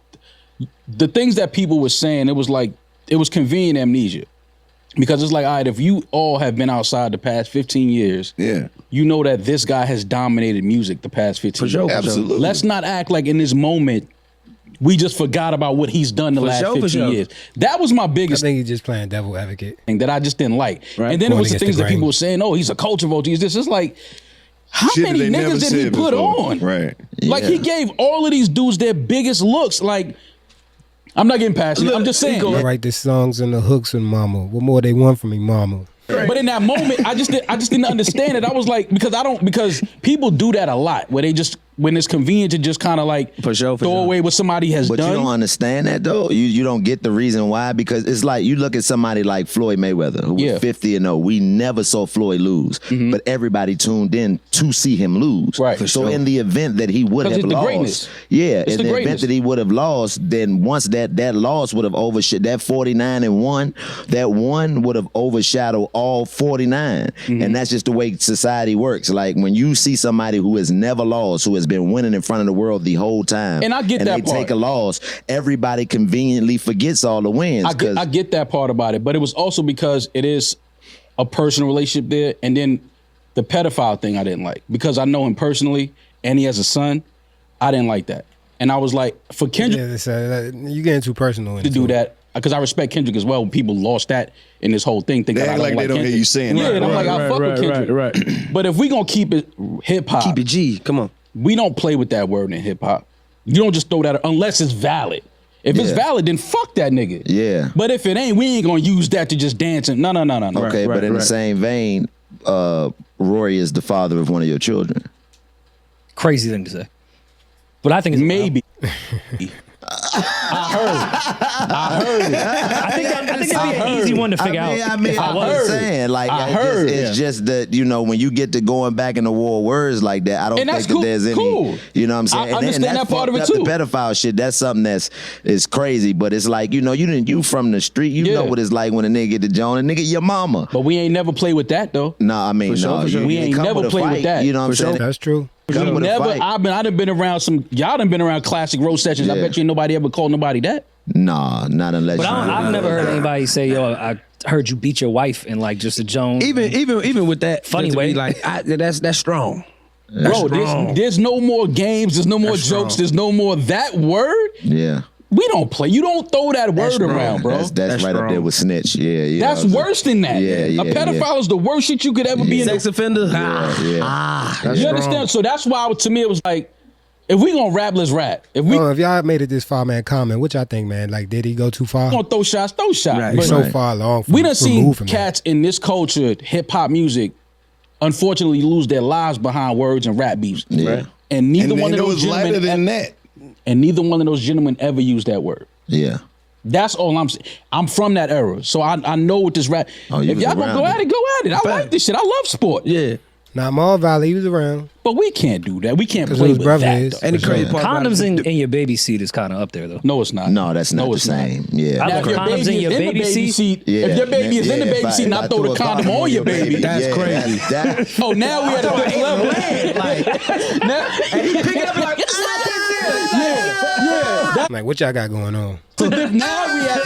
the things that people were saying. It was like, it was convenient amnesia. Because it's like, all right, if you all have been outside the past 15 years, you know that this guy has dominated music the past 15 years.
Absolutely.
Let's not act like in this moment, we just forgot about what he's done the last 15 years. That was my biggest
I think he's just playing devil advocate.
thing that I just didn't like.
Right.
And then it
Going
was the
against
things
the
that people
grain.
were saying, oh, he's a culture vulture. He's this. It's like, how
Shit
many
that they never
niggas did he
said
put
before.
on?
Right.
Like he gave all of these dudes their biggest looks. Like, I'm not getting passionate. I'm just saying.
I write the songs and the hooks and mama. What more they want from me, mama?
But in that moment, I just didn't understand it. I was like, because people do that a lot, where they just, when it's convenient to just kind of like throw away what somebody has
But
done.
you don't understand that though. You don't get the reason why, because it's like you look at somebody like Floyd Mayweather, who was 50-0. We never saw Floyd lose, but everybody tuned in to see him lose.
Right.
So in the event that he would have
it's the
lost,
greatness.
yeah,
It's
in
the
the event
greatness.
that he would have lost, then once that loss would have overshadowed that 49-1, that one would have overshadowed all 49, and that's just the way society works. Like when you see somebody who has never lost, who has been winning in front of the world the whole time,
And I get that
they
part.
take a loss, everybody conveniently forgets all the wins.
I get that part about it, but it was also because it is a personal relationship there, and then the pedophile thing I didn't like, because I know him personally and he has a son. I didn't like that, and I was like, for Kendrick
You getting too personal
to do that, because I respect Kendrick as well. People lost that in this whole thing.
They
I
act
don't
like they don't
Kendrick.
hear you saying
Yeah,
that.
and I'm like, I fuck with Kendrick.
Right.
But if we gonna keep it hip hop,
Keep it G. Come on.
we don't play with that word in hip hop. You don't just throw that unless it's valid. If it's valid, then fuck that nigga.
Yeah.
But if it ain't, we ain't gonna use that to just dance and no.
Okay, but in the same vein, Rory is the father of one of your children.
Crazy thing to say. But I think it's
maybe. I heard it.
I think it'd be an easy one to figure out.
I mean, I'm just saying, like, it's just that, you know, when you get to going back in the war of words like that, I don't think that there's any, you know what I'm saying?
I understand
and
that part of it too.
The pedophile shit, that's something is crazy, but it's like, you know, you from the street, you know what it's like when a nigga get to join a nigga, your mama.
But we ain't never played with that though.
No, I mean,
we ain't never played with that.
You know what I'm saying?
That's true.
I done been around y'all done been around classic roast sessions.
Yeah.
I bet you ain't nobody ever called nobody that.
Nah, not unless.
But I've never heard anybody say, "Yo, I heard you beat your wife," in like just a Jones.
Even with that
funny way,
like that's strong.
Bro, there's no more games. There's no more jokes. There's no more that word.
Yeah.
We don't play. You don't throw that word around, bro.
That's right up there with snitch. Yeah.
That's worse than that.
Yeah.
A pedophile is the worst shit you could ever be in.
Sex offender.
You understand? So that's why to me it was like, if we gonna rap, let's rap. If
y'all made it this far, man, comment. What y'all think, man? Like, did he go too far?
Gonna throw shots.
Right.
But
So far along.
We done seen
removed from
cats in this culture, hip hop music, unfortunately lose their lives behind words and rap beefs.
Yeah. Right.
And neither
And
one of
it
those
was lighter
gentlemen
than that.
And neither one of those gentlemen ever used that word.
Yeah.
That's all I'm saying. I'm from that era, so I know what this rap. If y'all gonna go at it, go at it. I like this shit. I love sport.
Yeah.
Nah, Maul Valley, he was around.
But we can't do that. We can't
'Cause
play
his
with
brother
that.
is.
though.
And the crazy part about
Condoms
it,
in your baby seat is kind of up there though.
No, it's not.
No, that's not the
it's not.
same. Yeah.
I
Now,
love
if your
condoms
baby
in your
is in
baby
the baby seat,
Yeah.
if your baby is in the baby seat, and I throw the condom on your baby.
That's crazy.
Oh, now we at the next level. Now,
and he pick it up like,
yeah.
Like, what y'all got going on?
So now we at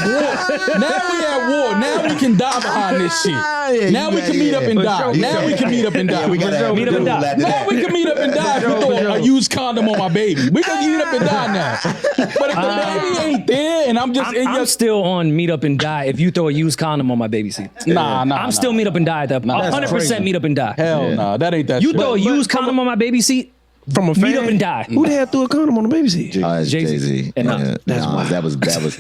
war. Now we can die behind this shit. Now we can meet up and die. Now we can meet up and die.
We gotta
Meet up and die.
Now we can meet up and die if you throw a used condom on my baby. We can meet up and die now. But if the baby ain't there and I'm just in your...
I'm still on meet up and die if you throw a used condom on my baby seat.
I'm
still meet up and die at that. 100% meet up and die.
Hell no, that ain't that
You
shit.
throw a used condom on my baby seat,
from a fan.
meet up and die.
Who the hell threw a condom on the baby seat?
Jay-Z.
Jay-Z.
And
That was that was
that was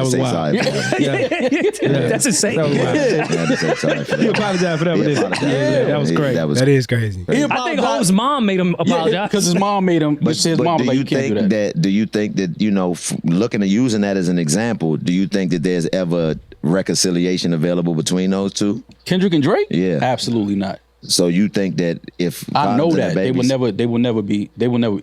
say
wild.
sorry for that.
That's insane.
That was wild.
You had to say sorry for that.
You apologize for that. That was crazy.
That is crazy.
I think Hope's mom made him apologize.
Because his mom made him. But his mom
do
like,
you
you can't
think
do that.
do you think that, you know, looking at using that as an example, do you think that there's ever reconciliation available between those two?
Kendrick and Drake?
Yeah.
Absolutely not.
So you think that if
I know
Condoms and
that they will never be.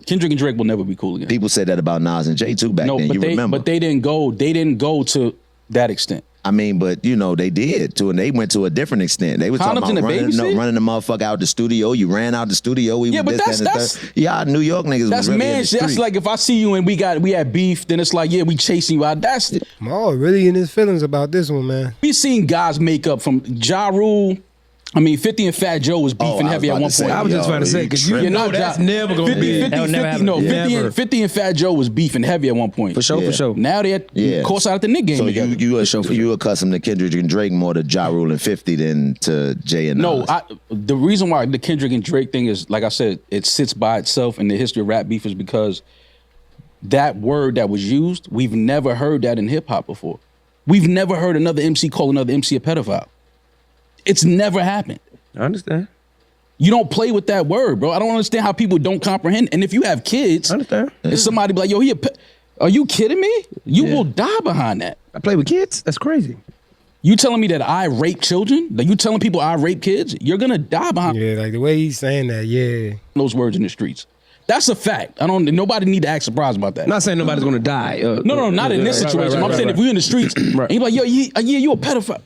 Kendrick and Drake will never be cool again.
People said that about Nas and Jay too back then.
but
You
they
remember?
but they didn't go to That extent.
I mean, but you know, they did too, and they went to a different extent. They were talking about running the motherfucker out the studio. You ran out the studio.
Yeah, but that's
New York niggas.
That's
was really
man shit. That's like if I see you and we had beef, then it's like, yeah, we chasing you out. That's
Maul really in his feelings about this one, man.
We seen guys make up from Ja Rule. I mean, 50 and Fat Joe was beefing heavy at one point.
I was just trying to say, because you know that's never going to be.
50 and Fat Joe was beefing heavy at one point.
For sure.
Now they're course out at the Nick game.
So you accustomed to Kendrick and Drake more to Ja Rule and 50 than to Jay and Nas?
No, the reason why the Kendrick and Drake thing is, like I said, it sits by itself in the history of rap beef is because that word that was used, we've never heard that in hip hop before. We've never heard another MC call another MC a pedophile. It's never happened.
I understand.
You don't play with that word, bro. I don't understand how people don't comprehend. And if you have kids,
I understand.
If somebody be like, yo, are you kidding me? You will die behind that.
I play with kids? That's crazy.
You telling me that I rape children? Like you telling people I rape kids? You're gonna die behind.
Yeah, like the way he's saying that, yeah.
Those words in the streets. That's a fact. Nobody need to act surprised about that.
I'm not saying nobody's gonna die.
No, not in this situation. I'm saying if we're in the streets and you're like, yo, you a pedophile.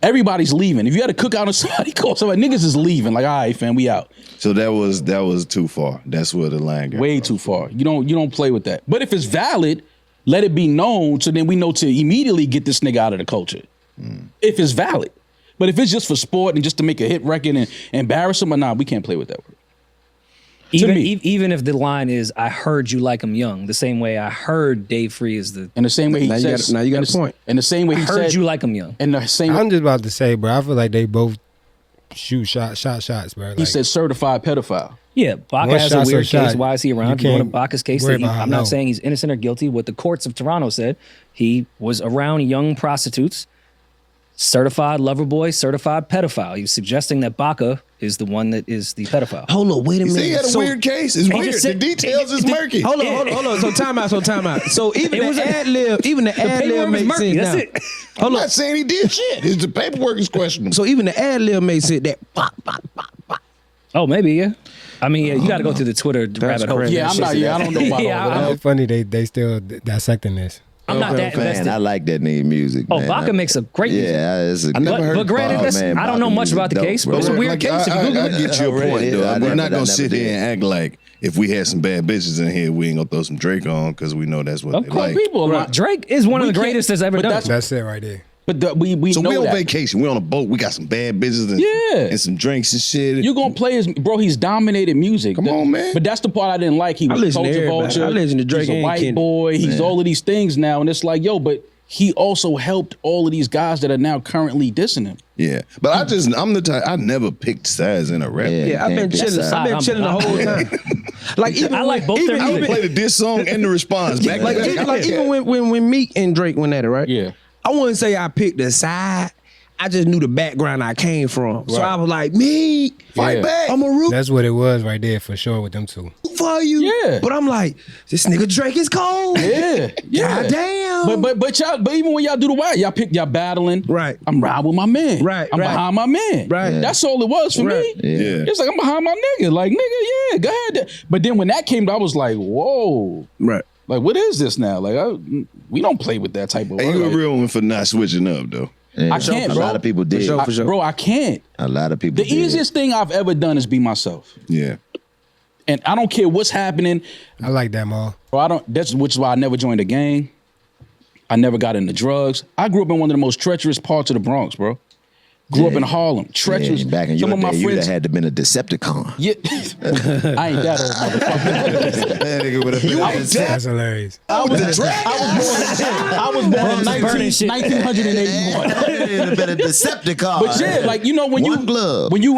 Everybody's leaving. If you had a cookout and somebody called somebody, niggas is leaving. Like, all right, fam, we out.
So that was too far. That's where the line goes.
Way too far. You don't play with that. But if it's valid, let it be known so then we know to immediately get this nigga out of the culture. If it's valid. But if it's just for sport and just to make a hit record and embarrass him, we can't play with that word.
Even if the line is, I heard you like him young, the same way I heard Dave Free is the...
And the same way he says...
Now you got a point.
And the same way he said...
I heard you like him young.
And the same...
I'm just about to say, bro, I feel like they both shoot shots, bro. Like,
he said certified pedophile.
Yeah, Baca has a weird case. Why is he around?
You
One of Baca's case, I'm not saying he's innocent or guilty. What the courts of Toronto said, he was around young prostitutes, certified lover boy, certified pedophile. He was suggesting that Baca is the one that is the pedophile.
Hold on, wait a minute.
He had a weird case. It's weird. The details is murky.
Hold on. So time out. So even the ad lib makes sense now.
I'm not saying he did shit. The paperwork is questionable.
So even the ad lib makes it that.
Oh, maybe, yeah. I mean, you got to go through the Twitter rabbit hole.
Yeah, I don't know about all that.
It's funny they still dissecting this.
I'm not that invested.
I like that nigga music.
Oh, Baca makes a great music.
Yeah,
I never heard.
But granted, I don't know much about the case, but it's a weird case. If you Google
I get your point, though. We're not gonna sit here and act like if we had some bad bitches in here, we ain't gonna throw some Drake on because we know that's what they like.
People, Drake is one of the greatest that's ever done.
That's it right there.
But we
so
know
we on
that.
vacation. We on a boat. We got some bad bitches and some drinks and shit.
You gonna play he's dominated music.
Come on, man.
But that's the part I didn't like. He was culture vulture.
I listen to Drake.
He's a white boy. He's all of these things now, and it's like, yo, but he also helped all of these guys that are now currently dissing him.
Yeah, but I'm the type. I never picked sides in a rap.
Yeah, I've been chilling. The whole time. Like even
I like both.
I would play the diss song and the response back.
Even when Meek and Drake went at it, right?
Yeah.
I wouldn't say I picked a side. I just knew the background I came from. Right. So I was like, Meek, fight back. I'm a root.
That's what it was right there for sure with them two.
For you.
Yeah.
But I'm like, this nigga Drake is cold.
Yeah.
God damn.
But even when y'all do the wild, y'all battling.
Right.
I'm riding with my man.
Right.
I'm behind my man.
Right.
That's all it was for me.
Yeah.
It's like I'm behind my nigga. Like, nigga, yeah, go ahead. But then when that came, I was like, whoa.
Right.
Like, what is this now? Like, we don't play with that type of
word. You a real one for not switching up, though.
Yeah,
I can't, bro.
A lot of people did.
For sure.
Bro, I can't.
A lot of people
The easiest thing I've ever done is be myself.
Yeah.
And I don't care what's happening.
I like that, Maul.
Bro, which is why I never joined a gang. I never got into drugs. I grew up in one of the most treacherous parts of the Bronx, bro. Grew up in Harlem. Treacherous.
Yeah, back in your day, you'd have had to been a Decepticon.
Yeah. I ain't that old motherfucker.
That nigga would have been
That's hilarious.
I was born in 1981.
You'd have been a Decepticon.
But yeah, like, you know, when you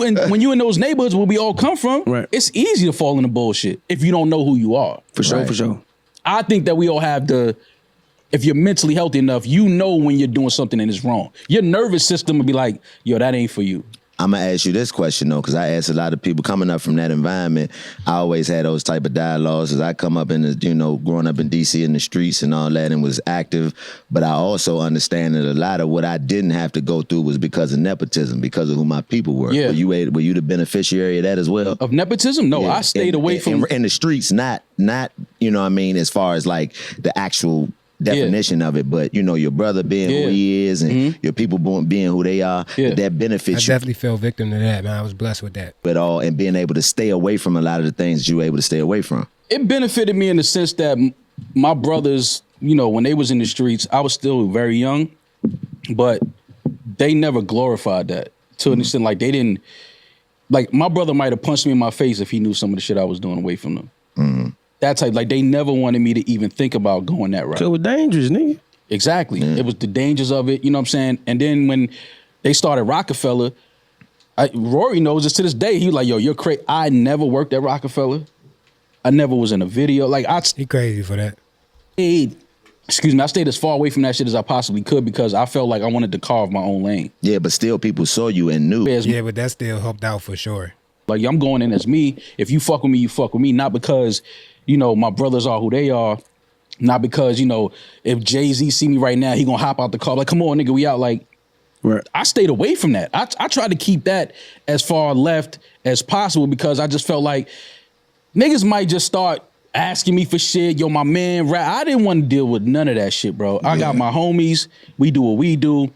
in those neighborhoods where we all come from,
right,
it's easy to fall into bullshit if you don't know who you are.
For sure.
I think that we all have if you're mentally healthy enough, you know when you're doing something and it's wrong. Your nervous system will be like, yo, that ain't for you.
I'm going to ask you this question, though, because I asked a lot of people coming up from that environment. I always had those type of dialogues as I come up in the, growing up in D.C. in the streets and all that and was active. But I also understand that a lot of what I didn't have to go through was because of nepotism, because of who my people were.
Yeah.
Were you the beneficiary of that as well?
Of nepotism? No, yeah. I stayed away from...
In the streets, not, you know what I mean, as far as like the actual definition of it, but you know, your brother being who he is and your people being who they are, that benefits you.
I definitely fell victim to that, man. I was blessed with that.
But all and being able to stay away from a lot of the things that you were able to stay away from.
It benefited me in the sense that my brothers, you know, when they was in the streets, I was still very young, but they never glorified that to an extent. Like they didn't, like my brother might have punched me in my face if he knew some of the shit I was doing away from them. That type, like they never wanted me to even think about going that route.
So it was dangerous, nigga.
Exactly. It was the dangers of it, you know what I'm saying? And then when they started Rockefeller, Rory knows this to this day. He was like, yo, you're crazy. I never worked at Rockefeller. I never was in a video. Like
he crazy for that.
I stayed as far away from that shit as I possibly could because I felt like I wanted to carve my own lane.
Yeah, but still people saw you and knew.
Yeah, but that still helped out for sure.
Like, I'm going in as me. If you fuck with me, you fuck with me. Not because, you know, my brothers are who they are. Not because, you know, if Jay-Z see me right now, he gonna hop out the car. Like, come on, nigga, we out. Like, I stayed away from that. I tried to keep that as far left as possible because I just felt like niggas might just start asking me for shit. Yo, my man, I didn't want to deal with none of that shit, bro. I got my homies. We do what we do.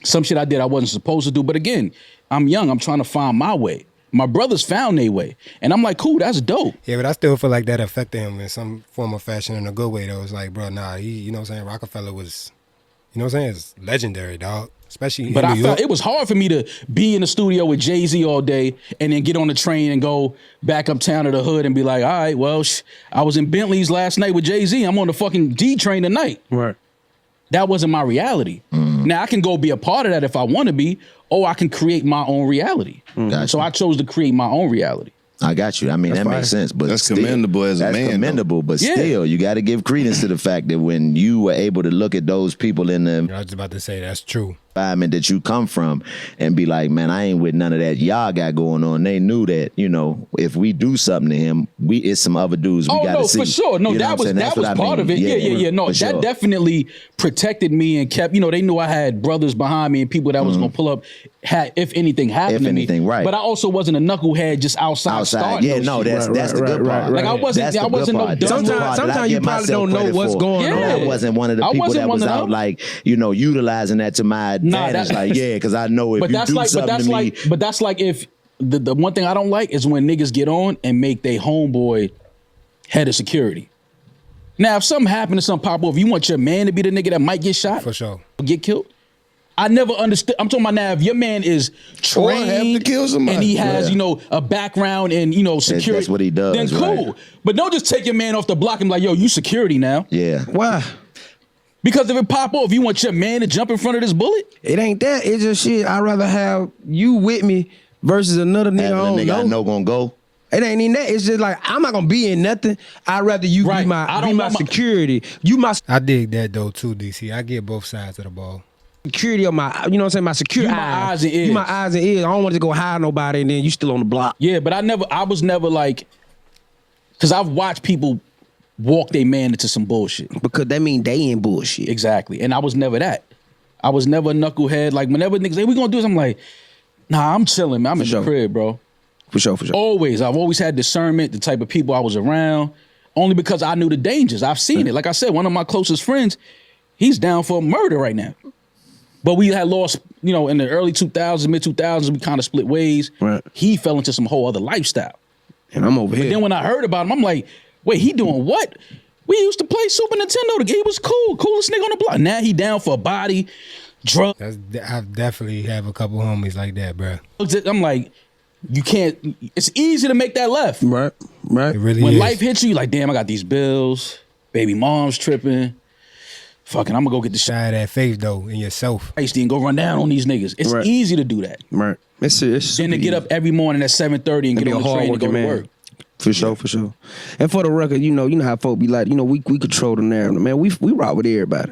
Some shit I did I wasn't supposed to do. But again, I'm young. I'm trying to find my way. My brothers found their way. And I'm like, cool, that's dope.
Yeah, but I still feel like that affected him in some form or fashion in a good way, though. It's like, bro, nah, you know what I'm saying? Rockefeller was, you know what I'm saying? It's legendary, dog. Especially
but
in
I
New
felt
York.
it was hard for me to be in the studio with Jay-Z all day and then get on the train and go back uptown to the hood and be like, all right, well, I was in Bentley's last night with Jay-Z. I'm on the fucking D train tonight.
Right.
That wasn't my reality. Now, I can go be a part of that if I want to be, or I can create my own reality. So I chose to create my own reality.
I got you. I mean, that makes sense. But
that's commendable as a man.
That's commendable, but still, you got to give credence to the fact that when you were able to look at those people in the
I was about to say that's true.
environment that you come from and be like, man, I ain't with none of that y'all got going on. They knew that, you know, if we do something to him, it's some other dudes we got to see.
Oh, no, for sure. No,
you know
that was part of it. Yeah. No, that definitely protected me and kept, you know, they knew I had brothers behind me and people that was going to pull up if anything happened to me.
Right.
But I also wasn't a knucklehead just outside starting
Yeah, no, that's the good part.
Like I wasn't no dumb.
Sometimes you probably don't know what's going on.
I wasn't one of the people that was out like, you know, utilizing that to my advantage. Like, yeah, because I know if you do something to me.
But that's like if the one thing I don't like is when niggas get on and make they homeboy head of security. Now, if something happened to some pop off, you want your man to be the nigga that might get shot?
For sure.
Get killed? I never understood. I'm talking about now, if your man is trained
have to kill somebody.
and he has, you know, a background in, you know, security.
That's what he does.
Then cool.
Right.
But don't just take your man off the block and be like, yo, you security now.
Yeah.
Why?
Because if it pop off, you want your man to jump in front of this bullet?
It ain't that. It's just shit. I'd rather have you with me versus another nigga
I know gonna go.
It ain't even that. It's just like I'm not gonna be in nothing. I'd rather you be my security. You my
I dig that though too, DC. I get both sides of the ball.
security of my, you know what I'm saying, my security.
You my eyes and ears.
You my eyes and ears. I don't want to go hire nobody and then you still on the block.
Yeah, but I was never like, because I've watched people walk their man into some bullshit.
Because that mean they in bullshit.
Exactly. And I was never that. I was never a knucklehead. Like whenever niggas say, we gonna do this, I'm like, nah, I'm chilling, man. I'm in the crib, bro.
For sure.
Always. I've always had discernment, the type of people I was around, only because I knew the dangers. I've seen it. Like I said, one of my closest friends, he's down for murder right now. But we had lost, you know, in the early 2000s, mid 2000s, we kind of split ways.
Right.
He fell into some whole other lifestyle.
And I'm over here.
Then when I heard about him, I'm like, wait, he doing what? We used to play Super Nintendo. He was coolest nigga on the block. Now he down for a body, drugs.
I definitely have a couple homies like that, bro.
I'm like, you can't. It's easy to make that left.
Right.
It really
When
is.
life hits you, like, damn, I got these bills. Baby mom's tripping. Fucking, I'm gonna go get the shit.
Side of that faith though in yourself.
And go run down on these niggas. It's
Right.
easy to do that.
Right. It's
Then to get up every morning at 7:30 and get on the train and go to work.
For sure. And for the record, you know how folk be like, we control the narrative. Man, we rock with everybody.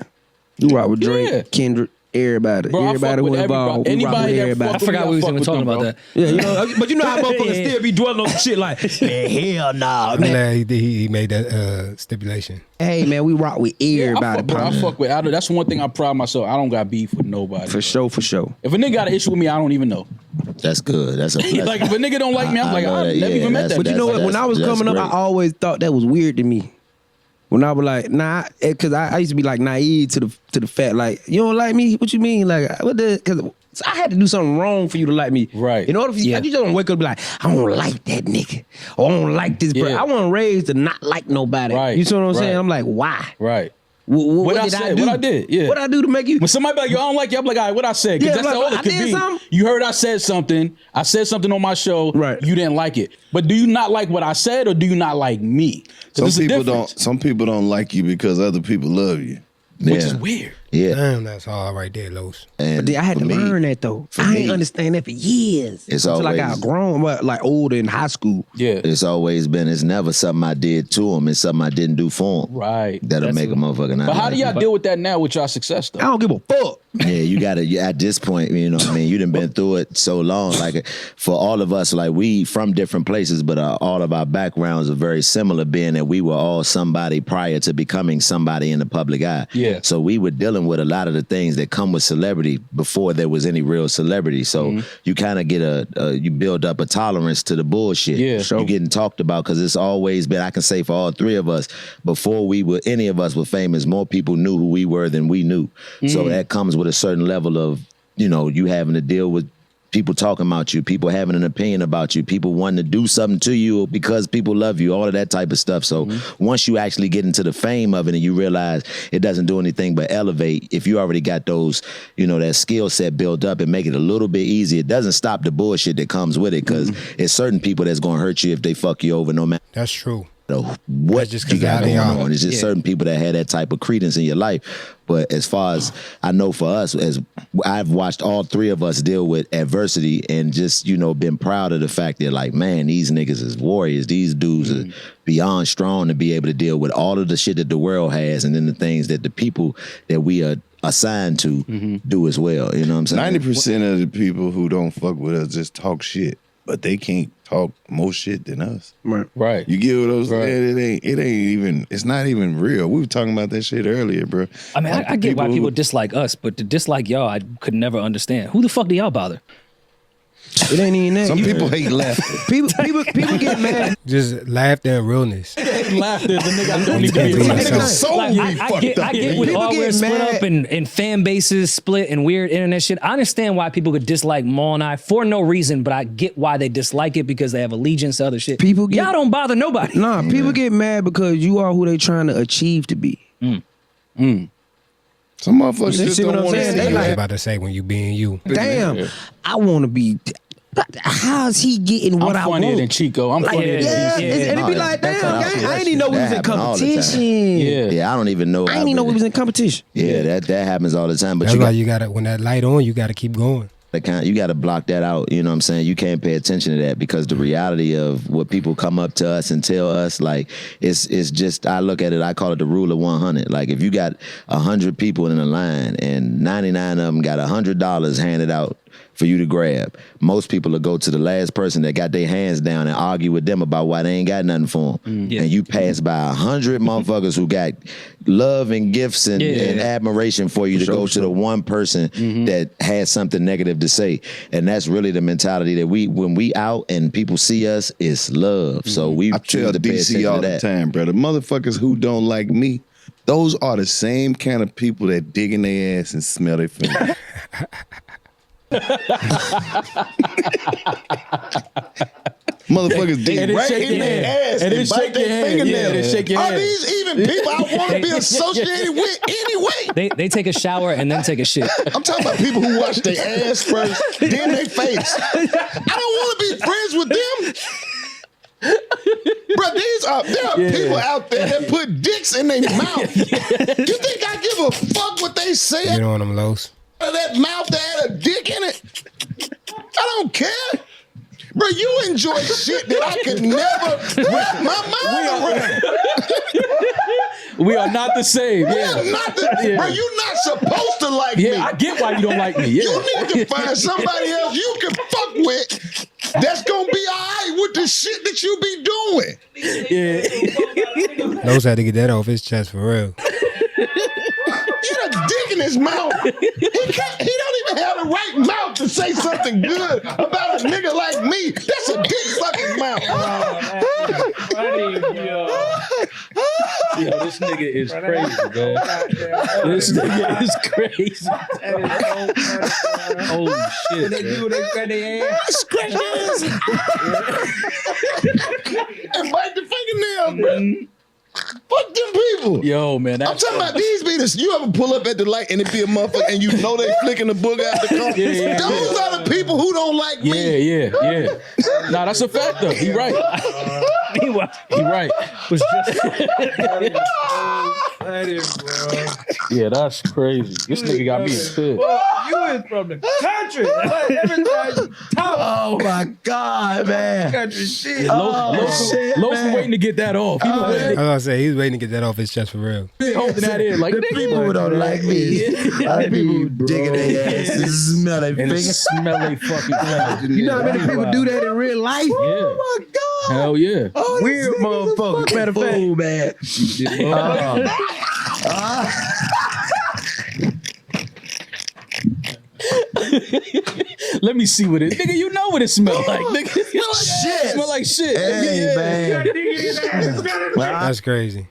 You rock with Drake,
Yeah.
Kendrick, everybody.
Bro, I
everybody
fuck
who
with
involved. We rock with
anybody that
everybody.
fuck
I forgot we was even talking about that.
Yeah, you know, but you know how motherfuckers still be dwelling on shit like, man, hell nah,
I'm
man.
glad he made that stipulation.
Hey, man, we rock with everybody.
I fuck with. That's one thing I pride myself. I don't got beef with nobody.
For sure.
If a nigga got an issue with me, I don't even know.
That's good. That's a blessing.
Like if a nigga don't like me, I'm like, I never even met that.
But you know what? When I was coming up, I always thought that was weird to me. when I was like, nah, because I used to be like naive to the fact, like, you don't like me? What you mean? Like, what the? Because I had to do something wrong for you to like me.
Right.
In order for you, you just don't wake up and be like, I don't like that nigga. Or I don't like this person. I wasn't raised to not like nobody.
Right.
You see what I'm saying?
Right.
I'm like, why?
Right.
What did I do?
What I did, yeah.
What I do to make you?
When somebody be like, yo, I don't like you, I'm like, all right, what I said? Because that's all it could be.
Something?
You heard I said something. I said something on my show.
Right.
You didn't like it. But do you not like what I said, or do you not like me?
Some people don't like you because other people love you.
Which is weird.
Yeah.
Damn, that's all right there, Los.
And
But I had to learn that though. I ain't understand that for years.
It's
until
always,
I got grown, like older in high school.
Yeah.
It's always been, it's never something I did to him. It's something I didn't do for him.
Right.
That'll make a motherfucker not
But how do y'all
like
deal with that now with y'all success, though?
I don't give a fuck.
Yeah, you gotta, at this point, you know what I mean? You done been through it so long. Like, for all of us, like, we from different places, but all of our backgrounds are very similar, being that we were all somebody prior to becoming somebody in the public eye.
Yeah.
So we were dealing with a lot of the things that come with celebrity before there was any real celebrity. So you kind of get you build up a tolerance to the bullshit.
Yeah.
You're getting talked about, because it's always been, I can say for all three of us, before any of us were famous, more people knew who we were than we knew. So that comes with a certain level of, you know, you having to deal with people talking about you, people having an opinion about you, people wanting to do something to you because people love you, all of that type of stuff. So once you actually get into the fame of it and you realize it doesn't do anything but elevate, if you already got those, you know, that skill set built up and make it a little bit easier, it doesn't stop the bullshit that comes with it, because it's certain people that's going to hurt you if they fuck you over, no matter.
That's true.
What
just
you got going
are.
on. It's just certain people that had that type of credence in your life. But as far as I know, for us, as I've watched all three of us deal with adversity and just, you know, been proud of the fact that, like, man, these niggas is warriors. These dudes are beyond strong to be able to deal with all of the shit that the world has, and then the things that the people that we are assigned to do as well. You know what I'm saying?
90% of the people who don't fuck with us just talk shit, but they can't talk more shit than us.
Right.
You get what I'm saying? It ain't even, it's not even real. We were talking about that shit earlier, bro.
I mean,
Like
I get why people
who,
dislike us, but to dislike y'all, I could never understand. Who the fuck do y'all bother?
It ain't even that.
some people hate laughter.
People get mad.
Just laughter and realness.
Laughter is a nigga I don't need to
Can't
be
be
around.
myself.
So
Like, I get when
People
all we're
get
split
mad.
up and fan bases split and weird internet shit. I understand why people could dislike Maul and I for no reason, but I get why they dislike it, because they have allegiance to other shit.
People get-
y'all don't bother nobody.
Nah, people get mad because you are who they trying to achieve to be.
Some motherfuckers
You
just
see what
don't
I'm
want to
saying?
see
They
you.
like-
I'm about to say when you being you.
Damn, I want to be. How's he getting what
I'm
I
funnier
want?
than Chico. I'm funnier than
Yeah,
DC.
and it be like,
That's
damn,
how
gang, I ain't even know we was in
That happen all the time.
competition.
Yeah.
Yeah, I don't even know.
I didn't even know we was in competition.
Yeah, that happens all the time. But
That's
you
why
got
you gotta, when that light on, you gotta keep going.
you got to block that out. You know what I'm saying? You can't pay attention to that, because the reality of what people come up to us and tell us, like, it's just, I look at it, I call it the rule of 100. Like, if you got 100 people in a line and 99 of them got $100 handed out for you to grab, most people will go to the last person that got their hands down and argue with them about why they ain't got nothing for them. And you pass by 100 motherfuckers who got love and gifts and admiration for you to go to the one person that has something negative to say. And that's really the mentality that when we out and people see us, it's love. So we
I
choose
tell
to pay attention
DC all
to
the
that.
time, bro. The motherfuckers who don't like me, those are the same kind of people that dig in their ass and smell their finger. Motherfuckers dig right in their ass and bite their fingernails. Are these even people I want to be associated with anyway?
They take a shower and then take a shit.
I'm talking about people who wash their ass first, then their face. I don't want to be friends with them. Bro, there are people out there that put dicks in their mouth. You think I give a fuck what they say?
Get on them, Los.
That mouth that had a dick in it? I don't care. Bro, you enjoy shit that I could never wrap my mind around.
We are not the same. Yeah.
Bro, you're not supposed to like me.
I get why you don't like me. Yeah.
You need to find somebody else you can fuck with that's gonna be all right with the shit that you be doing.
Los had to get that off his chest for real.
He had a dick in his mouth. He don't even have the right mouth to say something good about a nigga like me. That's a dick sucking mouth.
This This nigga is crazy, man. This nigga is crazy. Holy shit.
They do, they cut their ass.
Scratches. And bite the fingernail, bro. Fuck them people.
Yo, man.
I'm talking about these beaters. You ever pull up at the light and it be a motherfucker and you know they flicking the book out the car? Those are the people who don't like me.
Yeah. Nah, that's a fact though. He right. He right.
Was just
Yeah, that's crazy. This nigga got me in shit.
You is from the country. Every time you talk,
Oh my God, man.
country shit.
Los waiting to get that off. He was
I was gonna say he's waiting to get that off his chest for real.
holding that in like
The people who don't like me. I be digging their asses, smell their
and
fingers.
smell they fucking fingers.
You know how many people do that in real life?
Yeah.
Oh my God.
Hell yeah.
Oh,
Weird motherfucker. Matter of fact,
man.
Let me see what it. Nigga, you know what it smell like. Nigga,
Shit.
smell like shit.
Hey, man.
That's crazy.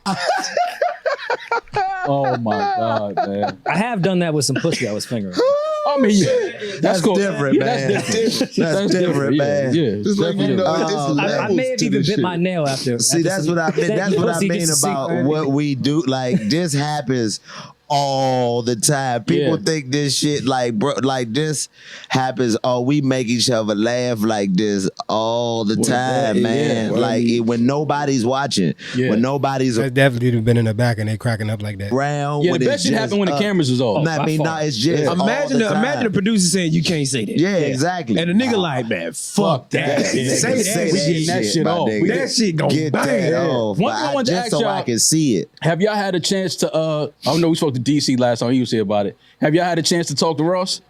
Oh my God, man.
I have done that with some pussy I was fingering.
I mean, yeah,
That's
cool.
different,
Yeah,
man.
That's different.
That's different, man.
Yeah,
Just like you know, it's
I
I may have even bit my nail after.
See, that's what I mean. That's what I mean about what we do. Like this happens all the time. People think this shit like bro, like this happens. Oh, we make each other laugh like this all the time, man. Like when nobody's watching, when nobody's
That's definitely been in the back and they cracking up like that.
around.
Yeah,
when
the
it's
best shit
just
happen when the cameras is off.
I mean, no, it's just
imagine the producer saying you can't say that.
Yeah, exactly.
And the nigga like, man, fuck that.
Say
Say
that. We getting that shit
my
off.
nigga.
That shit gon'
Get
bang.
that off.
One thing I wanted to
Just
ask
so I
y'all-
can see it.
Have y'all had a chance to? I know we spoke to DC last time. He was here about it. Have y'all had a chance to talk to Ross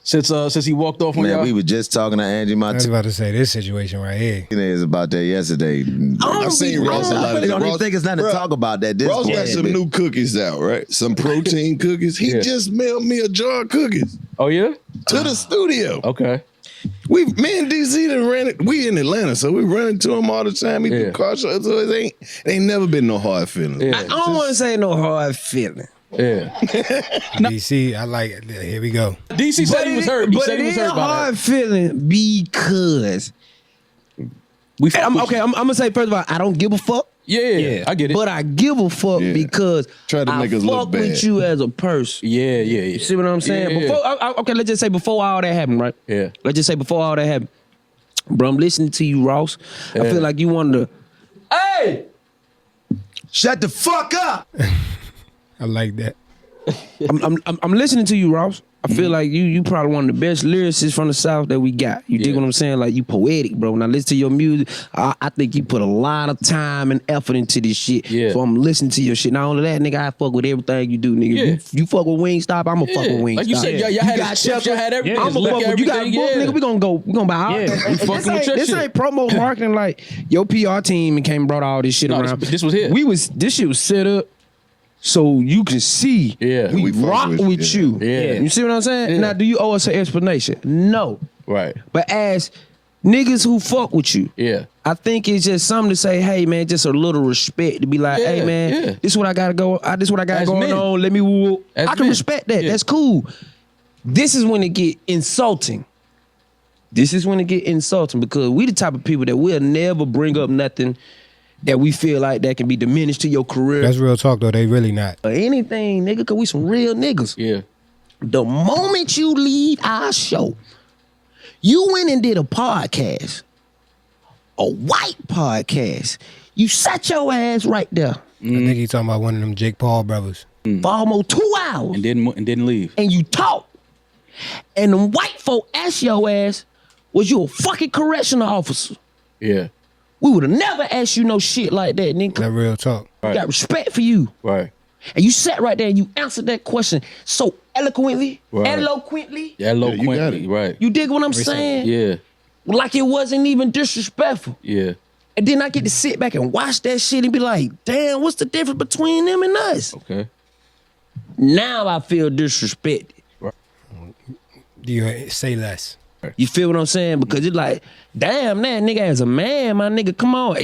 since he walked off on
Man,
y'all?
we were just talking to Angie
I was
Martinez
about to say this situation right here.
about that yesterday.
I've seen Ross a lot.
I don't even think it's nothing to
Bruh,
talk about that. This
Ross got
point.
some new cookies out, right? Some protein cookies. He just mailed me a jar of cookies
Oh yeah.
to the studio.
Okay.
Me and DC done ran it. We in Atlanta, so we run into him all the time. He do car shows, so it ain't never been no hard feelings.
Yeah.
I don't want to say no hard feeling.
Yeah.
DC, I like it. Here we go.
DC said he was hurt. He said he was hurt by
hard
that.
feeling because
We fuck
I'm
with
okay. I'm gonna say first of all, I don't give a fuck.
Yeah, I get it.
But I give a fuck because
Try to make
I
us look
fuck with
bad.
you as a person.
yeah.
You see what I'm saying?
Yeah.
Before, okay, let's just say before all that happened, right?
Yeah.
Let's just say before all that happened, bro. I'm listening to you, Ross. I feel like you wanted to. Hey,
Shut the fuck up.
I like that.
I'm listening to you, Ross. I feel like you probably one of the best lyricists from the South that we got. You dig what I'm saying? Like you poetic, bro. When I listen to your music, I think you put a lot of time and effort into this shit.
Yeah.
So I'm listening to your shit. Not only that, nigga, I fuck with everything you do, nigga.
Yeah.
You fuck with Wingstop, I'ma fuck with Wingstop.
Like you said, y'all had chips, y'all had everything.
I'ma fuck with you. Got a book, nigga. We gonna buy all.
Yeah,
we fucking with your
This
shit.
ain't promo marketing. Like your PR team came and brought all this shit
No,
around.
this was here.
This shit was set up so you can see.
Yeah.
we
We fuck
rock
with
with
you.
you.
Yeah.
You see what I'm saying?
Yeah.
Now, do you owe us an explanation? No.
Right.
But as niggas who fuck with you,
Yeah.
I think it's just something to say, hey man, just a little respect to be like, hey man, this is what I gotta go. This is what I got
As
going
men.
on. Let me woo.
As
I can
men.
respect that.
Yeah.
That's cool. This is when it get insulting. This is when it get insulting because we the type of people that will never bring up nothing that we feel like that can be diminished to your career
That's real talk though. They really not.
or anything, nigga, because we some real niggas.
Yeah.
The moment you leave our show, you went and did a podcast, a white podcast. You sat your ass right there
I think he's talking about one of them Jake Paul brothers.
for almost 2 hours
And didn't leave.
and you talked. And them white folk asked your ass, was you a fucking correctional officer?
Yeah.
We would have never asked you no shit like that, nigga.
That real talk.
We got respect for you.
Right.
And you sat right there and you answered that question so eloquently,
Right.
eloquently.
Yeah, low
you got
Quincy.
it.
Right.
You dig what I'm saying?
Yeah.
Like it wasn't even disrespectful.
Yeah.
And then I get to sit back and watch that shit and be like, damn, what's the difference between them and us?
Okay.
Now I feel disrespected.
Do you say less?
You feel what I'm saying? Because it's like, damn, that nigga as a man, my nigga, come on.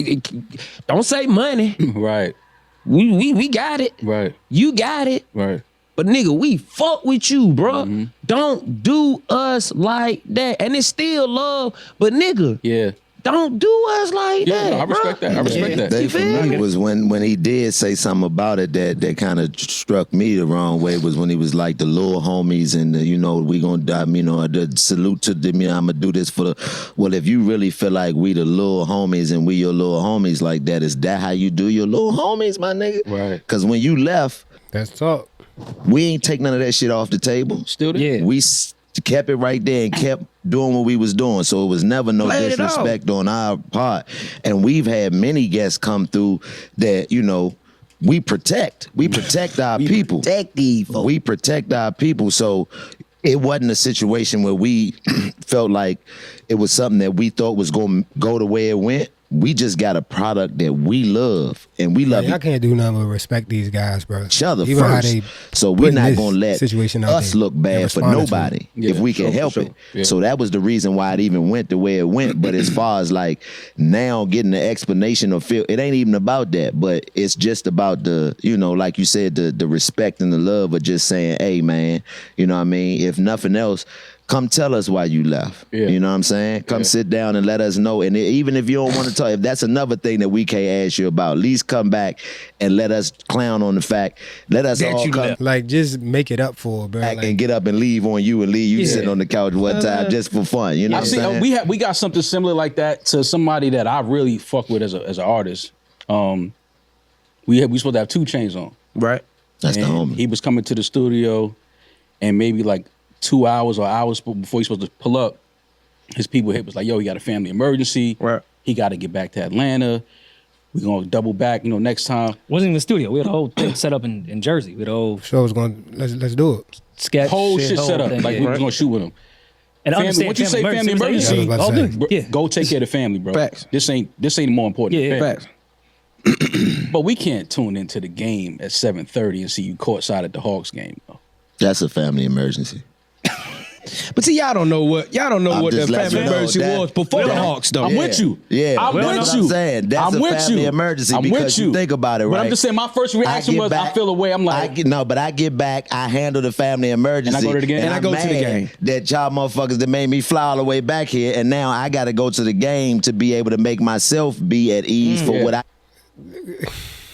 Don't say money.
Right.
We got it.
Right.
You got it.
Right.
But nigga, we fuck with you, bro. Don't do us like that. And it's still love, but nigga, don't do us like that.
No, I respect that. I respect that.
They for me was when he did say something about it that kind of struck me the wrong way was when he was like the little homies and we gonna die, the salute to them. I'm gonna do this for the. Well, if you really feel like we the little homies and we your little homies like that, is that how you do your little homies, my nigga?
Right.
Because when you left,
That's talk.
we ain't take none of that shit off the table.
Still there?
Yeah.
We kept it right there and kept doing what we was doing. So it was never no
Played it
disrespect on our part. And we've had many guests come through that, we protect. We protect our people. We protect our people. So it wasn't a situation where we felt like it was something that we thought was going to go the way it went. We just got a product that we love, and we love
I can't do nothing but respect these guys, bro.
each other
Even how
first.
they
So
put
we're
in
not
this
gonna let
situation out
us
there
look
and
bad for
responding to
nobody
it.
if we can help it. So that was the reason why it even went the way it went. But as far as like now getting the explanation or feel, it ain't even about that. But it's just about the, like you said, the respect and the love of just saying, hey man, you know what I mean? If nothing else, come tell us why you left.
Yeah.
You know what I'm saying? Come sit down and let us know. And even if you don't want to talk, if that's another thing that we can't ask you about, at least come back and let us clown on the fact. Let us
That
all
you
come
left.
like just make it up for, bro.
back
Like,
and get up and leave on you and leave you
Yeah.
sitting on the couch one time just for fun. You know what I'm saying?
We got something similar like that to somebody that I really fuck with as an artist. We supposed to have 2 Chainz on.
Right.
That's the
And
homie.
He was coming to the studio, and maybe like 2 hours or hours before he's supposed to pull up, his people hit was like, yo, he got a family emergency.
Right.
He got to get back to Atlanta. We're going to double back, next time.
Wasn't in the studio. We had a whole thing set up in Jersey. We had a whole
so I was going. Let's do it.
sketch.
Whole shit
whole
set up.
thing,
Like,
yeah.
we was going to shoot with him.
And
Family-
understand
what you say, family
it was like,
emergency?
yeah,
I was
all
about to
good.
Bro,
Yeah.
Go take care of the family, bro.
Facts.
This ain't more important
Yeah,
than family.
Facts.
But we can't tune into the game at 7:30 and see you courtside at the Hawks game, though.
That's a family emergency.
But see, y'all don't know what the
just letting
family
you know
emergency
that-
was before the Hawks, though.
I'm with you.
Yeah,
I'm
that's
with
what
you.
I'm saying. That's
I'm
a
with
family
you.
emergency
I'm
because
with
you
you.
think about it,
But
right?
I'm just saying, my first reaction was, I feel away. I'm like,
but I get back, I handle the family emergency.
And I go to the game?
And
And
I
I'm
go to the
mad
game.
that y'all motherfuckers that made me fly all the way back here, and now I got to go to the game to be able to make myself be at ease for
Yeah.
what I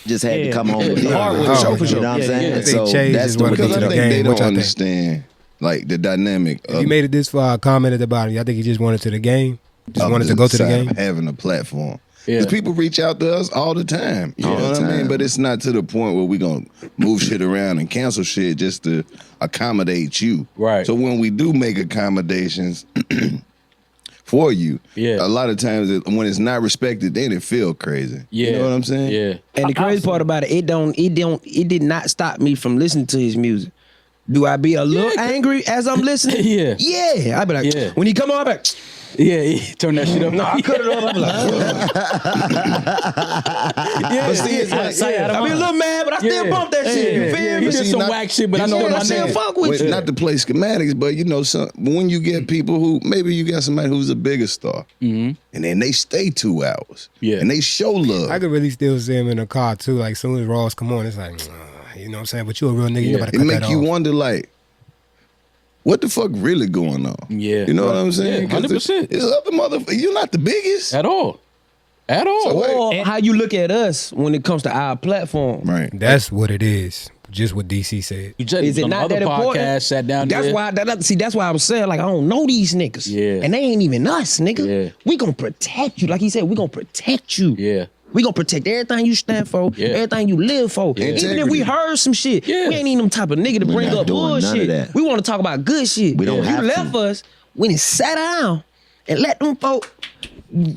just had to come home and deal
Hard
with.
with
it.
You know
For sure.
what I'm
Yeah,
saying?
yeah.
I think Chase
that's
is
the
one
way
of
Because
to
I
the
think
game.
they
What
don't
y'all think?
understand like the dynamic
He
of,
made it this far. Commented about it. I think he just wanted to the game. Just
of
wanted to go to the
side
game.
of having a platform.
Yeah.
Because people reach out to us all the time. You
All
know
the
what I mean?
time.
But it's not to the point where we going to move shit around and cancel shit just to accommodate you.
Right.
So when we do make accommodations for you,
Yeah.
a lot of times when it's not respected, then it feel crazy.
yeah.
You know what I'm saying?
Yeah.
And the crazy part about it, it did not stop me from listening to his music. Do I be a little
Yeah.
angry as I'm listening?
Yeah.
Yeah. I be like,
Yeah.
when he come on, I be like,
Yeah, turn that shit up.
no, I cut it up. I be like,
Yeah,
but see, it's like, I be a little mad, but I still
Yeah.
bump that shit. You
Yeah.
feel
Yeah.
me?
He did some
not-
whack shit, but
you
I
know
still
what
my
I'm
nigga.
saying?
Fuck with you.
Not to play schematics, but when you get people who maybe you got somebody who's a bigger star, and then they stay 2 hours,
Yeah.
and they show love.
I could really still see him in the car too. Like as soon as Ross come on, it's like, you know what I'm saying? But you a real nigga. You know about to
It
cut
make
that
you
off.
wonder, like, what the fuck really going on?
Yeah.
You know what I'm saying?
Yeah, 100%.
It's other motherfuckers. You're not the biggest.
At all. At all.
So wait.
Or how you look at us when it comes to our platform.
Right.
That's what it is. Just what DC said.
You just,
Is it
some
not
other
that important?
podcast sat down
That's
there.
why. That's why I was saying like I don't know these niggas.
Yeah.
And they ain't even us, nigga.
Yeah.
We gonna protect you, like he said. We gonna protect you.
Yeah.
We gonna protect everything you stand for,
Yeah.
everything you live for.
Yeah.
Even if we
Integrity.
heard some shit,
Yeah.
we ain't even them type of nigga to
We're
bring
not
up
doing none of
bullshit.
that.
We want to talk about good shit.
We don't
If
have
you left
to.
us, we done sat down and let them folk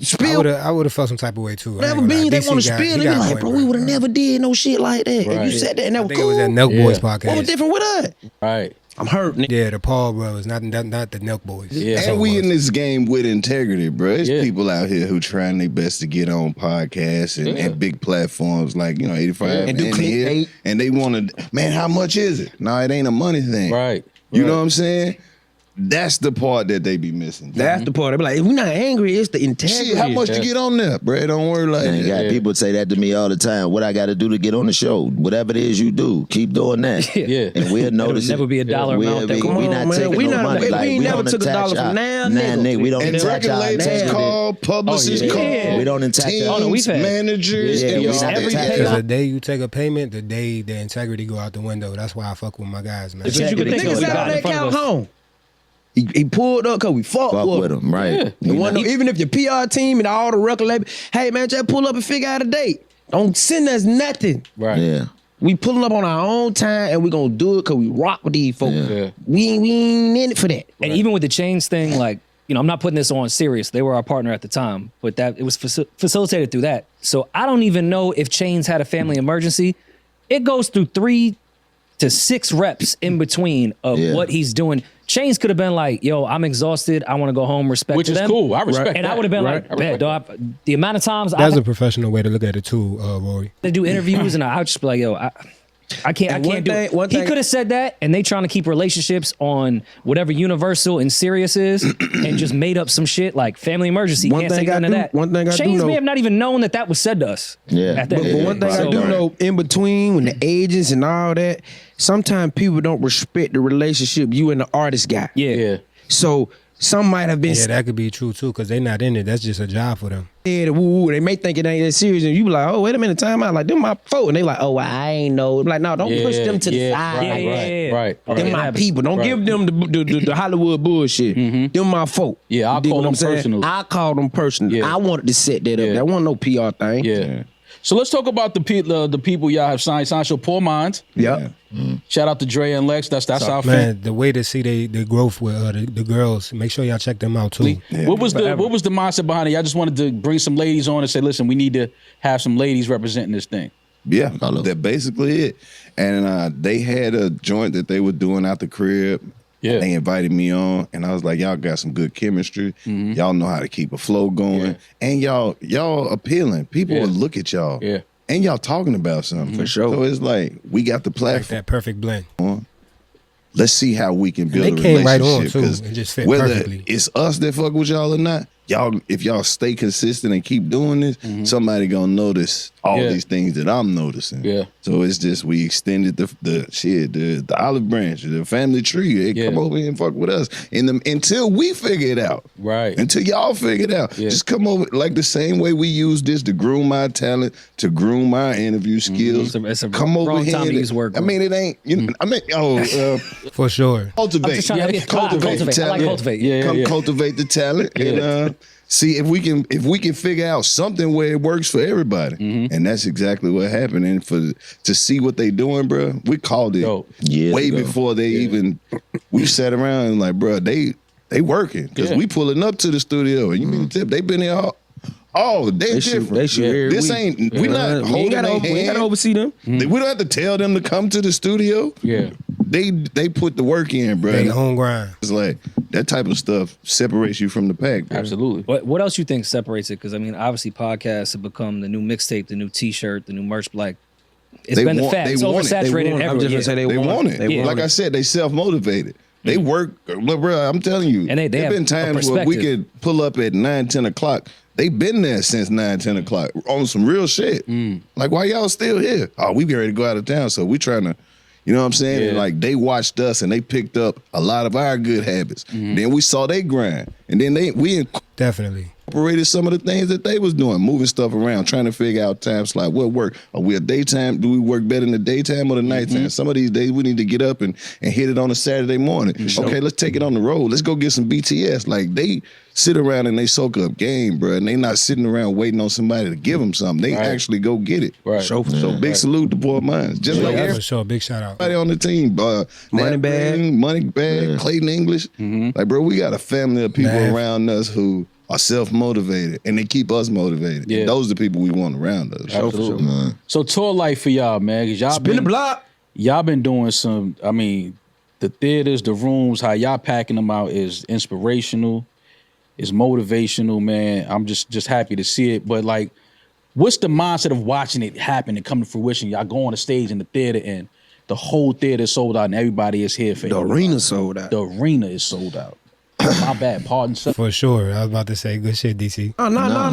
spill
I would have felt some type of way too. I ain't
whatever
gonna lie.
beans they
DC
want to
got-
spill.
he
And
got
you're
a
like,
point,
bro, we would have
bro.
never did no shit like that. And
Right.
you said that and that
I
was
think
cool.
it was that Nelk
Yeah.
Boys
What was
podcast.
different with us?
Right.
I'm hurt, nigga.
Yeah, the Paul brothers, not the Nelk Boys.
Yeah.
That's all
And
it
we
was.
in this game with integrity, bro. There's
Yeah.
people out here who trying their best to get on podcasts and,
Yeah.
and big platforms like 85
Yeah.
And do
here,
clickbait.
and they want to, man, how much is it? No, it ain't a money thing.
Right.
You
Right.
know what I'm saying? That's the part that they be missing.
That's the part. They be like, if we're not angry, it's the integrity.
Shit, how much to get on there, bro? Don't worry like
Man,
that.
people say that to me all the time. What I got to do to get on the show? Whatever it is you do, keep doing that.
Yeah.
And we'll notice
It'll never be a dollar amount.
We
Come on,
not
man.
taking
We
no
not-
money.
we
Like,
ain't never
don't
took a
attach
dollar from
our-
now,
Nah,
nigga.
nigga, we don't
And
attach
record
our
labels
name.
call, publicists call,
We don't attach
teams,
our
no, we've had-
managers.
Yeah,
and
we
we
not
stay-
every
attached.
pay-
Because the day you take a payment, the day the integrity go out the window. That's why I fuck with my guys, man.
But you could think
Nigga
of
sat
what
on
we
that
got in front
couch
of us.
home. He pulled up because we fuck with him.
Right.
Yeah.
We
And
not-
even if your PR team and all the record label, hey man, just pull up and figure out a date. Don't send us nothing.
Right.
Yeah.
We pulling up on our own time and we gonna do it because we rock with these folks.
Yeah.
We ain't in it for that.
And even with the chains thing, like, you know, I'm not putting this on serious. They were our partner at the time, but that it was facilitated through that. So I don't even know if Chains had a family emergency. It goes through 3 to 6 reps in between of
Yeah.
what he's doing. Chains could have been like, yo, I'm exhausted. I want to go home, respect
Which
to
is
them.
cool. I respect
And
that.
I would have been
Right.
like, bet, dog. The amount of times
That's
I
a professional way to look at it too, Rory.
to do interviews and I would just be like, yo, I can't
And
do it. He could have said that, and they trying to keep relationships on whatever Universal and Sirius is, and just made up some shit like family emergency.
One
Can't say
thing I
none of
do-
that.
one thing I do
Chains
know-
may have not even known that was said to us.
Yeah.
At that
But one thing I do know, in between when the agents and all that, sometimes people don't respect the relationship you and the artist got.
Yeah.
Yeah.
So some might have been
Yeah, that could be true too, because they not in it. That's just a job for them.
scared of woo. They may think it ain't that serious, and you be like, "Oh, wait a minute, time out." Like, them my folk, and they like, "Oh, well, I ain't know." I'm like, no, don't push them to the side.
Right,
Like,
right.
them
Yeah.
my people. Don't
Right.
give them the Hollywood bullshit. Them my folk.
Yeah, I'll
You dig
call
what
them
I'm saying?
personal.
I call them personal.
Yeah.
I wanted to set that up.
Yeah.
That wasn't no PR thing.
Yeah. So let's talk about the people y'all have signed. So Poor Minds.
Yep.
Shout out to Dre and Lex. That's our fan.
Man, the way to see the growth with the girls, make sure y'all check them out too.
What was the mindset behind it? I just wanted to bring some ladies on and say, listen, we need to have some ladies representing this thing.
Yeah,
Karlous.
that's basically it. And they had a joint that they were doing out the crib.
Yeah.
They invited me on, and I was like, y'all got some good chemistry. Y'all know how to keep a flow going.
Yeah.
And y'all appealing. People
Yeah.
will look at y'all.
Yeah.
And y'all talking about something.
For sure.
So it's like, we got the
Like
platform.
that perfect blend.
Let's see how we can build
they
a
came right
relationship.
on, too.
'cause
It just fit
whether
perfectly.
it's us that fuck with y'all or not, if y'all stay consistent and keep doing this, somebody gonna notice all
Yeah.
these things that I'm noticing.
Yeah.
So it's just we extended the olive branch, the family tree. Hey,
Yeah.
come over here and fuck with us. Until we figure it out.
Right.
Until y'all figure it out.
Yeah.
Just come over like the same way we use this to groom our talent, to groom our interview skills.
It's a
come over
wrong
here.
time to
and-
use word
I mean, it ain't.
For sure.
Cultivate.
I'm just trying to
cultivate the
cultivate. I like
talent.
cultivate.
Yeah.
Come cultivate the talent and see if we can figure out something where it works for everybody. And that's exactly what happened. And to see what they doing, bro, we called it
Dope.
Years
way
ago.
before they even. We sat around and like, bro, they working because
Yeah.
we pulling up to the studio and you mean tip they been here all day different.
They should hear
This
we-
ain't we not
we
holding
ain't
their
gotta, we ain't gotta
hand.
oversee them.
We don't have to tell them to come to the studio.
Yeah.
They put the work in, bro.
They own grind.
It's like that type of stuff separates you from the pack, bro.
Absolutely.
What else you think separates it? Because I mean, obviously, podcasts have become the new mixtape, the new T-shirt, the new merch. Like, it's
They
been the
want-
fact.
they
It's
want it. They
oversaturated
want it. I'm
everywhere.
just gonna say
They want it.
They
Yeah.
Like I said, they self-motivated. They work, look, bro, I'm telling you.
And they
there
have
been
a
times where we
perspective.
could pull up at 9, 10 o'clock. They been there since 9, 10 o'clock on some real shit. Like, why y'all still here? Oh, we get ready to go out of town, so we trying to, you know what I'm saying?
Yeah.
And like, they watched us and they picked up a lot of our good habits. Then we saw they grind. And then we
Definitely.
incorporated some of the things that they was doing, moving stuff around, trying to figure out time slot, what work. Are we a daytime? Do we work better in the daytime or the nighttime? Some of these days we need to get up and hit it on a Saturday morning. Okay, let's take it on the road. Let's go get some BTS. Like they sit around and they soak up game, bro, and they not sitting around waiting on somebody to give them something. They actually go get it.
Right.
So big salute to Poor Minds. Just like
For
everybody
sure. Big shout out.
on the team.
Money Bag.
Money Bag, Clayton English. Like, bro, we got a family of people
Math.
around us who are self-motivated and they keep us motivated.
Yeah.
And those are the people we want around us.
Absolutely. So tour life for y'all, man. 'Cause y'all
Spin the block.
y'all been doing some, I mean, the theaters, the rooms, how y'all packing them out is inspirational, is motivational, man. I'm just happy to see it. But like, what's the mindset of watching it happen and come to fruition? Y'all go on the stage in the theater and the whole theater is sold out and everybody is here for
The arena sold out.
The arena is sold out. My bad, pardon.
For sure. I was about to say, good shit, DC.
Oh, no.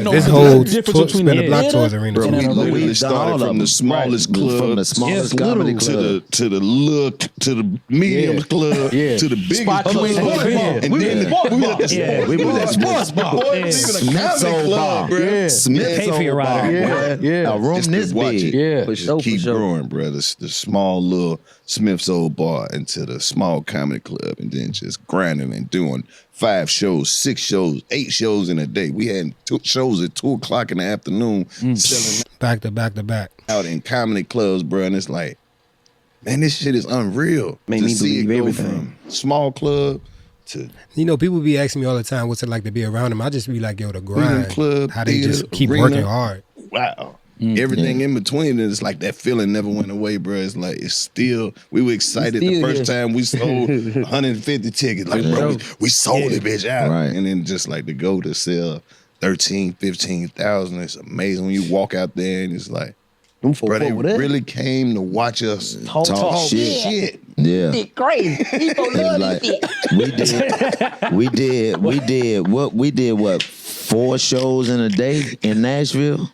This whole spin the block tours arena.
Bro, we literally
We've done all
started
of
from
them.
the smallest club,
From the smallest comedy club.
to the medium club, to the biggest
Spot
club,
club.
and then
We was at
sports bar.
Smith's old bar. Smith's
Pay for your
old bar.
rider.
Yeah.
A room this big.
Yeah.
Just keep growing, bro. The small little Smith's old bar into the small comedy club, and then just grinding and doing 5 shows, 6 shows, 8 shows in a day. We had 2 shows at 2:00 in the afternoon, selling
Back to back to back.
out in comedy clubs, bro. And it's like, man, this shit is unreal.
Made
to
me
see it
believe
go
everything.
from small club to
You know, people be asking me all the time what's it like to be around them. I just be like, yo, the grind.
club,
how they
theater,
just keep
arena.
working hard.
wow. Everything in between, and it's like that feeling never went away, bro. It's like it's still. We were excited the first time we sold 150 tickets. Like, bro, we sold it, bitch, out.
Right.
And then just like to go to sell 13, 15,000, it's amazing when you walk out there and it's like, bro, they really came to watch us
Talk shit. Yeah.
Crazy. People love
Like,
this shit.
we did what 4 shows in a day in Nashville.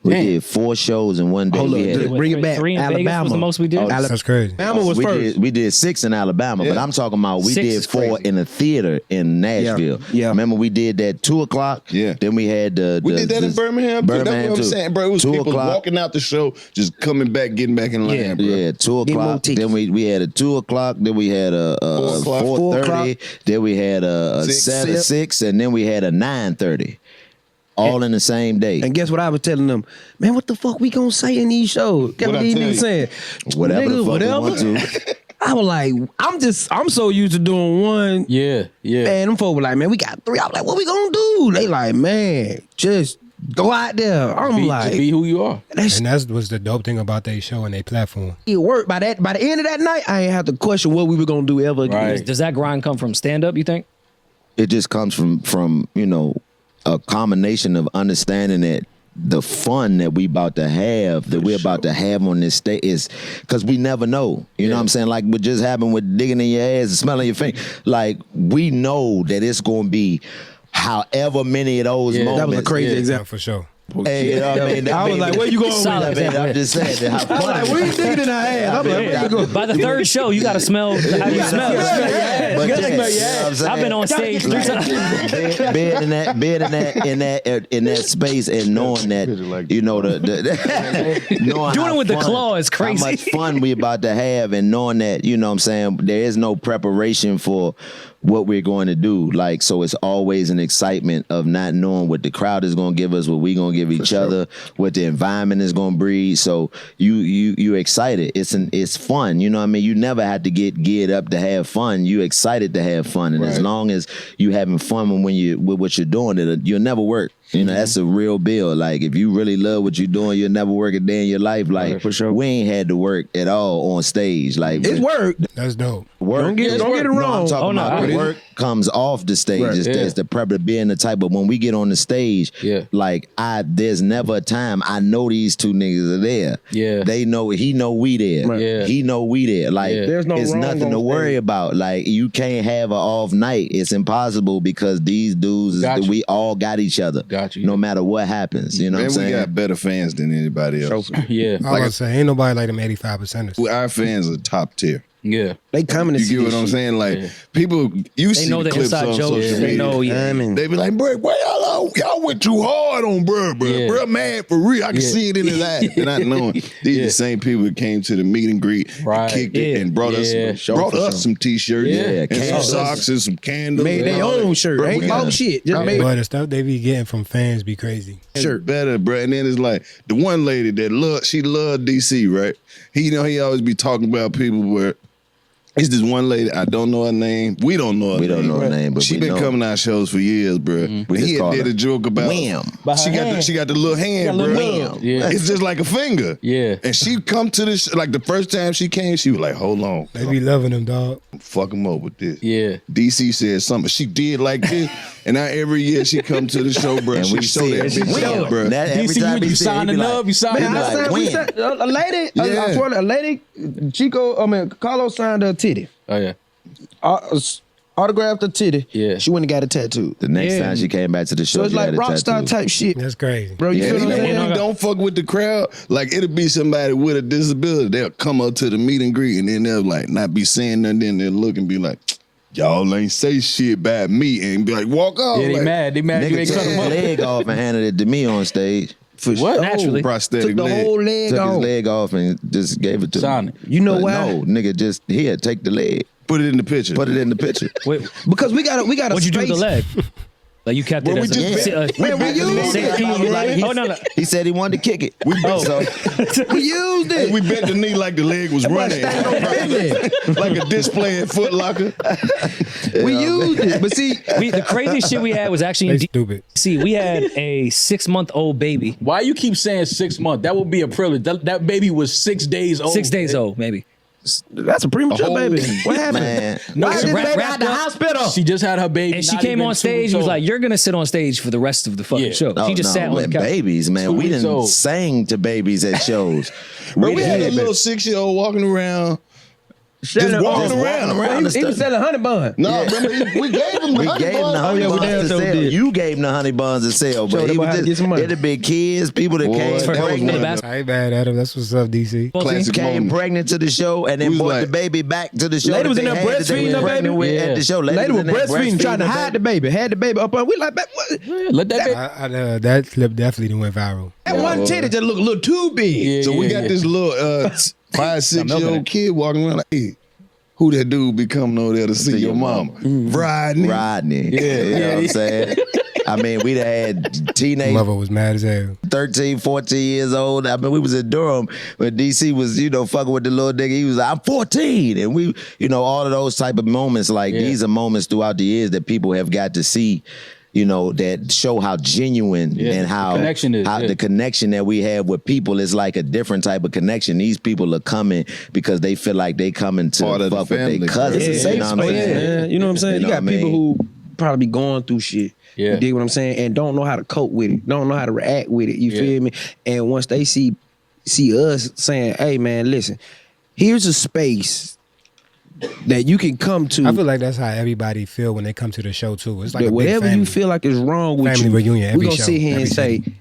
We did 4 shows in one day.
Hold
We
up,
had-
bring it back.
3 in Vegas
Alabama
was the most we did.
That's crazy.
Alabama was first.
We did 6 in Alabama, but I'm talking about we
6
did
is
4
crazy.
in a theater in Nashville.
Yeah.
Remember we did that 2:00.
Yeah.
Then we had
we did that in Birmingham too. That's what I'm
too.
saying, bro. It was
2
people
o'clock.
walking out the show, just coming back, getting back in line, bro.
Yeah, 2
Get more
o'clock.
tickets.
Then we had a 2 o'clock. Then we had a 4:30. Then we had a 6, and then we had a 9:30. All in the same day.
And guess what I was telling them? Man, what the fuck we gonna say in these shows? Guess what
What'd I
these
tell
niggas
you?
saying?
Whatever the
Nigga,
fuck we want to.
I was like, I'm so used to doing one.
Yeah.
Man, them folks were like, man, we got 3. I was like, what we gonna do? They like, man, just go out there. I'm
Just
like,
be who you are.
that
And that's what's the dope thing about their show and their platform.
shit worked. By the end of that night, I ain't have to question what we were gonna do ever again.
Right.
Does that grind come from stand up, you think?
It just comes from a combination of understanding that the fun that we about to have, that we're about to have on this stage is because we never know. You know what I'm saying? Like what just happened with digging in your ass and smelling your finger. Like we know that it's going to be however many of those moments.
That was a crazy
Yeah,
example.
for sure.
Hey, you know what I mean?
I was like, where you going with
Solid
that?
example.
I'm just saying that how
I was like,
fun.
where you digging in our ass? I'm like, where you going?
By the 3rd show, you got to smell how you smell.
But
You gotta
yeah,
smell your
you know what I'm saying?
I've been on stage 3 times.
being in that space and knowing that you know knowing
Doing
how
it with the
fun-
claw is crazy.
How much fun we about to have, and knowing that you know what I'm saying there is no preparation for what we're going to do. Like so, it's always an excitement of not knowing what the crowd is going to give us, what we going to give each other, what the environment is going to breed. So you excited. It's fun. You know what I mean? You never have to get geared up to have fun. You excited to have fun, and as long as you having fun with what you're doing, you'll never work. You know, that's a real bill. Like, if you really love what you're doing, you'll never work a day in your life. Like,
for sure.
we ain't had to work at all on stage. Like,
It's work.
That's dope.
work.
Don't get it
No,
wrong.
I'm talking
Oh, no,
about
I
the
agree.
work comes off the stage.
Right,
It's the prep of being the type. But when we get on the stage, like there's never a time I know these two niggas are there.
Yeah.
They know he know we there.
Right. Yeah.
He know we there. Like
There's no
it's
wrong
nothing
on
to worry
stage.
about. Like you can't have an off night. It's impossible because these dudes
Got you.
we all got each other.
Got you.
No matter what happens. You know
Man,
what I'm
we
saying?
got better fans than anybody else.
Yeah.
I was about to say, ain't nobody like them 85%ers.
Our fans are top tier.
Yeah.
They coming to
You
see
get what
this
I'm
shit.
saying? Like people, you see
know
the
the
clips
inside
on
jokes.
social
They
media.
know,
I mean,
They be like, bro, why y'all went too hard on bro,
Yeah.
bro mad for real. I can
Yeah.
see it in his eyes. And not knowing these
Yeah.
the same people that came to the meet and greet,
Right.
kicked it,
Yeah.
and brought
Yeah.
us some t-shirts,
Yeah.
and some
Candles.
socks and some candles.
made
and
their
all that.
own shirt.
Bro,
Ain't
we got
bought shit. Just made
But the stuff they be getting from fans be crazy.
shirt better, bro. And then it's like the one lady that she loved DC, right? He always be talking about people where it's this one lady, I don't know her name. We don't know her name.
We don't know her name, but
she
we
been
know.
coming to our shows for years, bro. But he
Just
had
call
did
her
a joke about
Wham.
She got the little hand, bro.
Yeah.
It's just like a finger.
Yeah.
And she come to this like the first time she came, she was like, "Hold on,
They be loving them, dog.
fuck him up with this."
Yeah.
DC said something. She did like this. And now every year she come to the show, bro.
And
She
we
show
see
that
it. She
bitch
win.
up, bro.
That every
DC,
time
you
he see it, he
signing
be like,
up, you signing
Man,
up.
like,
we
when?
signed, a lady,
Yeah.
I swear, a lady, Karlous signed her titty.
Oh yeah.
Autographed her titty.
Yeah.
She went and got a tattoo.
The next time she came back to the show,
So it's
she
like
had a
rock star
tattoo.
type shit.
That's crazy.
Bro, you
Yeah,
feel what I'm
even
saying?
when we don't fuck with the crowd, like it'll be somebody with a disability. They'll come up to the meet and greet and then they'll like not be saying nothing. Then they'll look and be like, y'all ain't say shit about me, and be like, walk off.
Yeah, they
like,
mad. They mad you
Nigga
ain't
took
cut
his
him up.
leg off and handed it to me on stage.
For
What?
sure.
Naturally.
prosthetic
Took the
leg.
whole leg
Took his
off.
leg off and just gave it to
Sign
me.
it.
You know
But
why?
No, nigga, just here, take the leg.
Put it in the picture.
Put it in the picture.
Wait,
Because we got a
what'd you do with the
space.
leg? Like you kept it
Well,
as
we
a
just-
Man, we used
safety.
it.
Oh no.
He said he wanted to kick it. So
We used it.
We bent the knee like the leg was running. Like a display at Foot Locker.
We used it. But see,
The craziest shit we had was actually
They
in
stupid.
DC. We had a 6-month-old baby.
Why you keep saying 6 months? That would be a privilege. That baby was 6 days old.
6 days old, maybe.
that's a premature
Oh,
baby. What happened?
man,
No,
Why
she
this
wrapped-
baby
wrapped
out the
up.
hospital?
She just had her baby.
And she
not
came
even
on
2
stage.
weeks
He was
old.
like, "You're gonna sit on stage for the rest of the fucking
Yeah.
show."
Oh,
She just
no,
sat on the
with
couch.
babies, man.
2
We
weeks
didn't
old.
sang to babies at shows.
Bro, we had a
did,
little 6-year-old walking around.
Selling-
walking
oh,
around.
He was selling honey bun.
No, remember, we gave him the
We
honey
gave him
bun.
the honey
yeah, we
buns
damn
to
sure
sell.
did.
You gave him the honey buns to sell,
Showed
but he
them
was
how to get some money.
it'd have been kids, people that came
For
pregnant,
the bas-
I ain't mad at him. That's what's up, DC.
Classic
came
moment.
pregnant to the show, and then
We was
brought
like-
the baby back to the show.
Lady was
that
in
they
there
had that they
breastfeeding
was
the
pregnant
baby?
with
Yeah.
at the show.
Lady was
in there
breastfeeding, trying to
the
hide the baby. Had the baby up on. We like, what?
Yeah, let that baby.
That clip definitely went viral.
That one titty just looked a little too big.
Yeah,
So we got this little 5, 6-year-old kid walking around like, hey, who that dude be coming over there to see your mama? Rodney.
Rodney. You know what I'm saying? I mean, we'd had teenage
Mother was mad as hell.
13, 14 years old. I mean, we was in Durham when DC was, fucking with the little nigga. He was like, I'm 14. And we, all of those type of moments, like these are moments throughout the years that people have got to see, that show how genuine and how,
the connection is,
the connection that we have with people is like a different type of connection. These people are coming because they feel like they coming to
Part of the
fuck with
family.
their cousins.
It's a
you
safe
know what I'm
space,
saying?
man. You know what I'm saying? You
know
got
what I
people
mean?
who probably be going through shit.
Yeah.
You dig what I'm saying? And don't know how to cope with it. Don't know how to react with it. You feel me? And once they see us saying, hey man, listen, here's a space that you can come to.
I feel like that's how everybody feel when they come to the show too. It's like
that
a big
whatever
family.
you feel like is wrong with
Family
you,
reunion
we're
every
gonna
show,
sit here and
every
say,
city.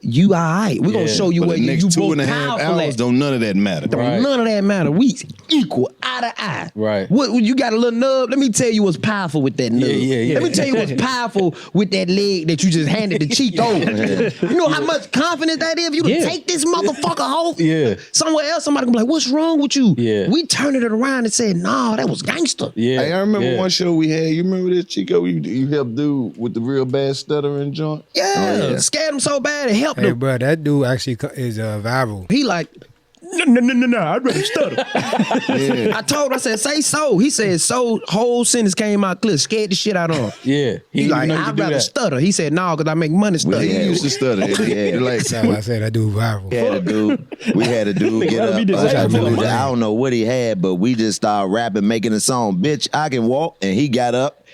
you all right. We're gonna show you
For
where
the
you
next
both
2.5
powerful
hours,
at.
don't none of that matter.
Right.
None of that matter. We equal, eye to eye.
Right.
What you got a little nub? Let me tell you what's powerful with that nub.
yeah.
Let me tell you what's powerful with that leg that you just handed to Chico. You know how much confidence that is? If you to take this motherfucker home somewhere else, somebody can be like, what's wrong with you?
Yeah.
We turned it around and said, nah, that was gangster.
Yeah.
Hey, I remember
yeah.
one show we had. You remember this, Chico? You helped dude with the real bad stuttering joint?
Yeah. Scared him so bad it helped
Hey,
him.
bro, that dude actually is viral.
He like, no, I'd rather stutter. I told him, I said, say so. He said so, whole sentence came out clear, scared the shit out of him.
Yeah.
He
didn't
like,
even know you
I'd
could do
rather
that.
stutter. He said, no, because I make money stutter.
He used to stutter. Like,
That's why I said that dude viral.
We had a dude get up. I don't know what he had, but we just started rapping, making a song. Bitch, I can walk. And he got up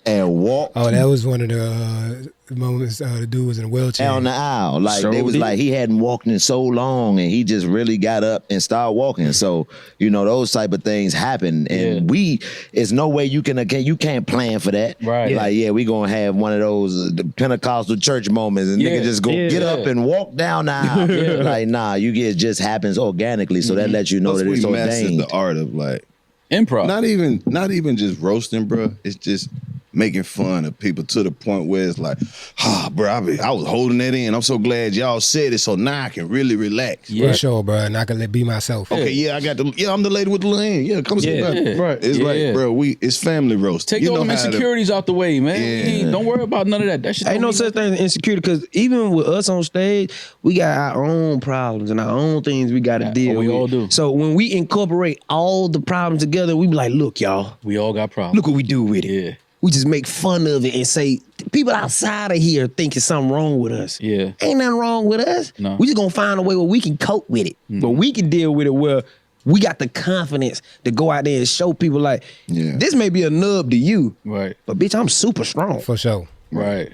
and walked
Oh, that was one of the moments the dude was in a wheelchair.
down the aisle. Like,
So
they was
did.
like, he hadn't walked in so long, and he just really got up and started walking. So, those type of things happen. And it's no way you can't plan for that.
Right.
Like, we gonna have one of those Pentecostal church moments, and nigga just go get up and walk down the aisle. Like, nah, it just happens organically. So that lets you know
plus
that it's
we mastered
ordained.
the art of like
Improv.
not even just roasting, bro. It's just making fun of people to the point where it's like, bro, I was holding that in. I'm so glad y'all said it, so now I can really relax.
For sure, bro. And I can be myself.
Okay, I'm the lady with the little hand. Yeah, come sit back.
Yeah.
Right. It's like, bro, it's family roast.
Take
You
all
know
them
how to-
insecurities out the way, man. Don't worry about none of that. That shit
Ain't
don't
no
mean
such thing as insecurity because even with us on stage, we got our own problems and our own things we got to deal with.
we all do.
So when we incorporate all the problems together, we be like, look, y'all,
we all got problems.
look what we do with it.
Yeah.
We just make fun of it and say, people outside of here thinking something wrong with us.
Yeah.
Ain't nothing wrong with us.
No.
We just gonna find a way where we can cope with it. But we can deal with it where we got the confidence to go out there and show people like, this may be a nub to you,
Right.
but bitch, I'm super strong.
For sure.
Right.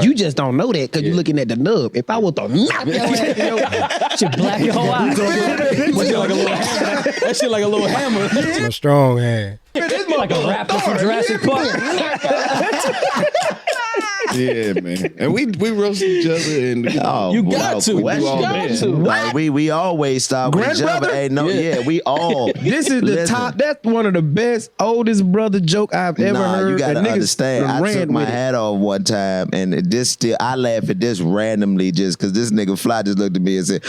You just don't know that because you're looking at the nub. If I was to knock your ass,
Should black your whole eye.
That shit like a little hammer.
A strong hand.
Like a raptor from Jurassic Park.
Yeah, man. And we roast each other and
You got to.
Like we always start with each other.
Grandbrother?
Hey, no, we all.
this is the top. That's one of the best oldest brother joke I've ever heard.
You gotta
And niggas
understand. I
ran
took my
with it.
hat off one time, and I laugh at this randomly just because this nigga Fly just looked at me and said,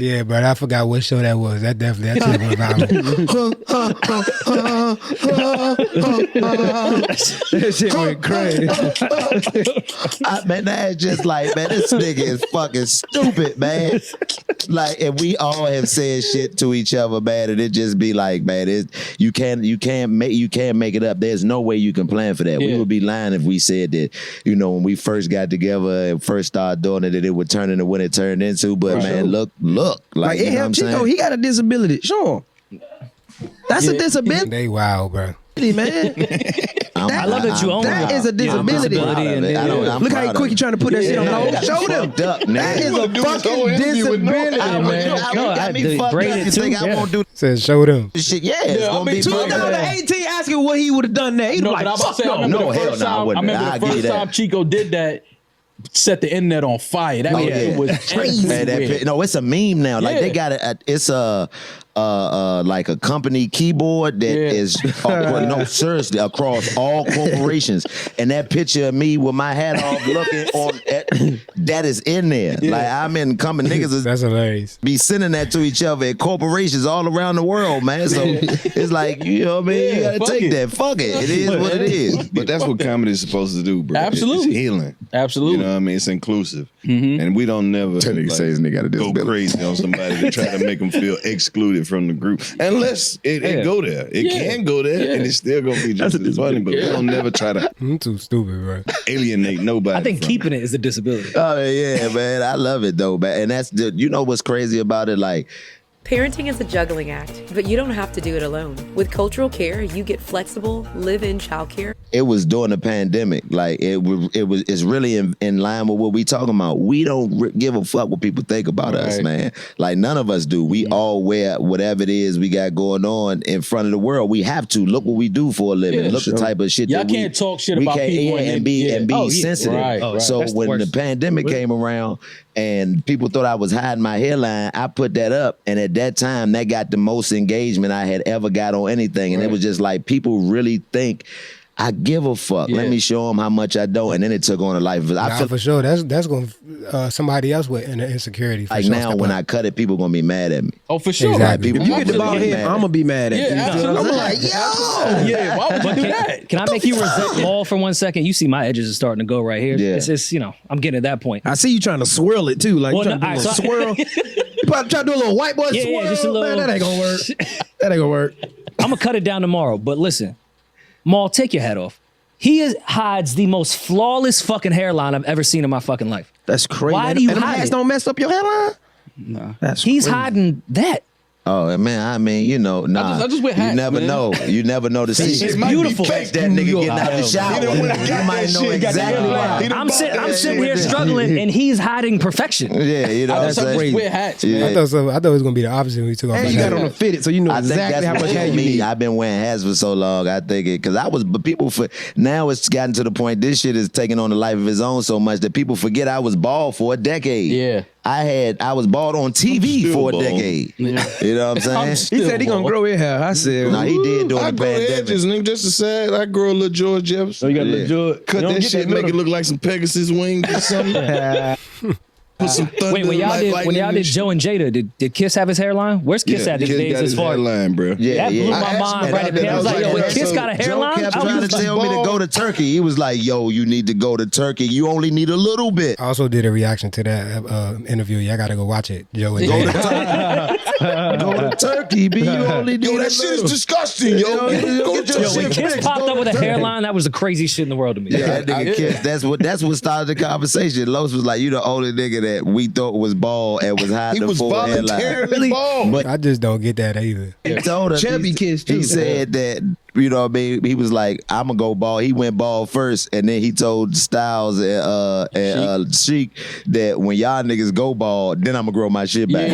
Yeah, but I forgot what show that was. That shit was violent.
That shit went crazy.
man, that's just like, man, this nigga is fucking stupid, man. Like, and we all have said shit to each other, man, and it just be like, man, you can't make it up. There's no way you can plan for that. We would be lying if we said that, when we first got together and first started doing it, that it would turn into what it turned into. But man, look,
Like it helped Chico. He got a disability. Sure. That's a disability,
They wild, bro.
man.
I love that you own
that is a disability. Look how quick you trying to put that shit on hold. Show them. That is a fucking disability, man.
I won't do
Says show them.
this shit. Yeah, it's gonna be
2018 asking what he would have done there. He'd be
No,
like,
but I was about to say, I
fuck
remember
no.
the first time. I remember the first time Chico did that. Set the internet on fire. That shit was crazy.
Man, it's a meme now. Like they got it's like a company keyboard that is no, seriously, across all corporations. And that picture of me with my hat off looking on that is in there. Like I'm in coming niggas
That's hilarious.
be sending that to each other at corporations all around the world, man. So it's like, you know what I mean? You gotta take that. Fuck it. It is what it is.
But that's what comedy is supposed to do, bro.
Absolutely.
It's healing.
Absolutely.
You know what I mean? It's inclusive. And we don't never
That nigga say his nigga got a
go
disability.
crazy on somebody to try to make them feel excluded from the group. Unless it go there. It can go there and it's still going to be just as funny, but we don't never try to
I'm too stupid, bro.
alienate nobody.
I think
from
keeping it is a disability.
Oh yeah, man. I love it though, man. And that's what's crazy about it, like
Parenting is a juggling act, but you don't have to do it alone. With Cultural Care, you get flexible, live-in childcare.
it was during the pandemic. Like it's really in line with what we talking about. We don't give a fuck what people think about us, man. Like none of us do. We all wear whatever it is we got going on in front of the world. We have to look what we do for a living. Look the type of shit
Y'all
that
can't talk shit about people
and be sensitive.
Right.
So
That's the
when the
worst.
pandemic came around and people thought I was hiding my hairline, I put that up, and at that time that got the most engagement I had ever got on anything, and it was just like people really think I give a fuck. Let me show them how much I don't, and then it took on a life. I feel
for sure. That's going to somebody else with an insecurity. For
like
sure
now when I cut it, people gonna be mad at me.
Oh, for sure.
Exactly.
People
If you get the
really
bald head,
mad.
I'm gonna be mad at you.
Yeah,
You feel what I'm
absolutely.
saying?
Yeah, why would you do that?
Can I make you resent Maul for 1 second? You see my edges are starting to go right here.
Yeah.
It's I'm getting to that point.
I see you trying to swirl it too, like
Well,
you trying
no,
to do a little
all right,
swirl. You probably try to do a little white boy
Yeah,
swirl.
just a little-
Man, that ain't gonna work. That ain't gonna work.
I'm gonna cut it down tomorrow. But listen, Maul, take your hat off. He hides the most flawless fucking hairline I've ever seen in my fucking life.
That's crazy.
Why do you
and them
hide
hats
it?
don't mess up your hairline? No. That's
He's
crazy.
hiding that.
Oh man, I mean, nah.
I just wear hats,
you never
man.
know. You never know the season.
It's beautiful.
Catch that nigga getting out the shower. You might know exactly why.
I'm sitting here struggling, and he's hiding perfection.
Yeah, you know what I'm
I just
saying?
wear hats,
Yeah.
man.
I thought it was going to be the opposite when we took off.
And
the
you got
hat.
on a fitted, so you know
I think
exactly
that's
how much
what
hair you
me.
need.
I've been wearing hats for so long. I think but people now it's gotten to the point this shit is taking on a life of its own so much that people forget I was bald for a decade.
Yeah.
I was bald on TV
still
for a
bald.
decade. You know what I'm saying?
He said he gonna grow his hair. I said,
Nah, he did during
I
the
grow the
pandemic.
edges, nigga. Just to say, I grow a little George Jefferson.
you got to look good.
Cut that shit, make it look like some Pegasus wings or something. Put some thunder
Wait, when y'all
lightning
did
and
Joe and Jada, did Kiss have his hairline? Where's Kiss at these
Kiss
days?
got
as
his
far
hairline, bro.
that blew my
I
mind
asked
right at
him
the I was like, yo, when
that.
Kiss got a
Joe
hairline,
kept
I
trying to
was
tell me to go to Turkey. He was like, yo, you need to go to Turkey. You only need a little bit.
I also did a reaction to that interview. Y'all got to go watch it. Joe and
Go to
Jada.
Turkey. Go to Turkey, B. You only need
Yo,
a
that shit is
little.
disgusting, yo. Go get your
Yo, when
shit
Kiss
fixed.
popped up with a hairline, that was the craziest shit in the world to me.
Yeah, that nigga Kiss, that's what started the conversation. Los was like, you the only nigga that we thought was bald and was
He
hiding the
was
full hairline.
voluntarily bald.
But
I just don't get that either.
he told us,
Chubby Kiss, too.
he said that you know what I mean? He was like, I'm gonna go bald. He went bald first, and then he told Styles and Sheik that when y'all niggas go bald, then I'm gonna grow my shit back.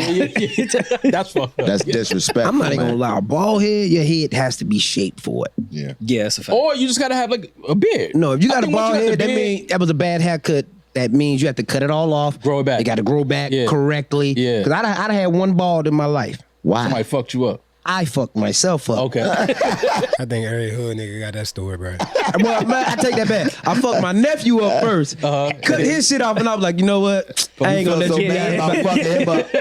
That's fucked up.
That's disrespectful.
I'm not even gonna lie. A bald head, your head has to be shaped for it.
Yeah.
Yeah, that's a fact.
Or you just gotta have like a beard.
No, if you
I
got a
think once
bald
you got
head,
the
that
beard-
means that was a bad haircut. That means you have to cut it all off.
Grow it back.
It got to grow back correctly.
Yeah.
Because I'd had one bald in my life.
Why?
Somebody fucked you up.
I fucked myself up.
Okay.
I think every hood nigga got that story, bro.
Well, man, I take that back. I fucked my nephew up first. Cut his shit off, and I was like, you know what? I ain't gonna let you bad about fucking him up.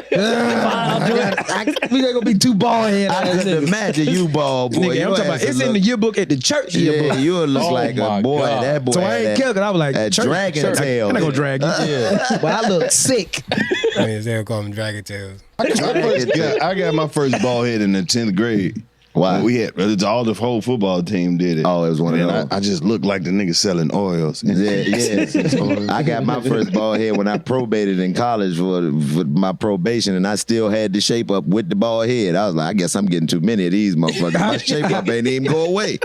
We ain't gonna be too bald head.
I couldn't imagine you bald, boy.
Nigga, I'm talking about it's in the yearbook at the church yearbook.
Yeah, you would look
Oh
like a
my
boy.
God.
That boy.
So I
had
ain't
that-
care because I was like,
that
church,
dragon
church.
tail.
I'm not gonna drag you.
Yeah.
But I look sick.
I mean, they call them dragon tails.
I got my first bald head in the 10th grade.
Why?
When we had all the whole football team did it.
Oh, it was one of
And
those.
I just looked like the nigga selling oils.
Yeah. I got my first bald head when I probated in college for my probation, and I still had the shape up with the bald head. I was like, I guess I'm getting too many of these motherfuckers. My shape up ain't even go away.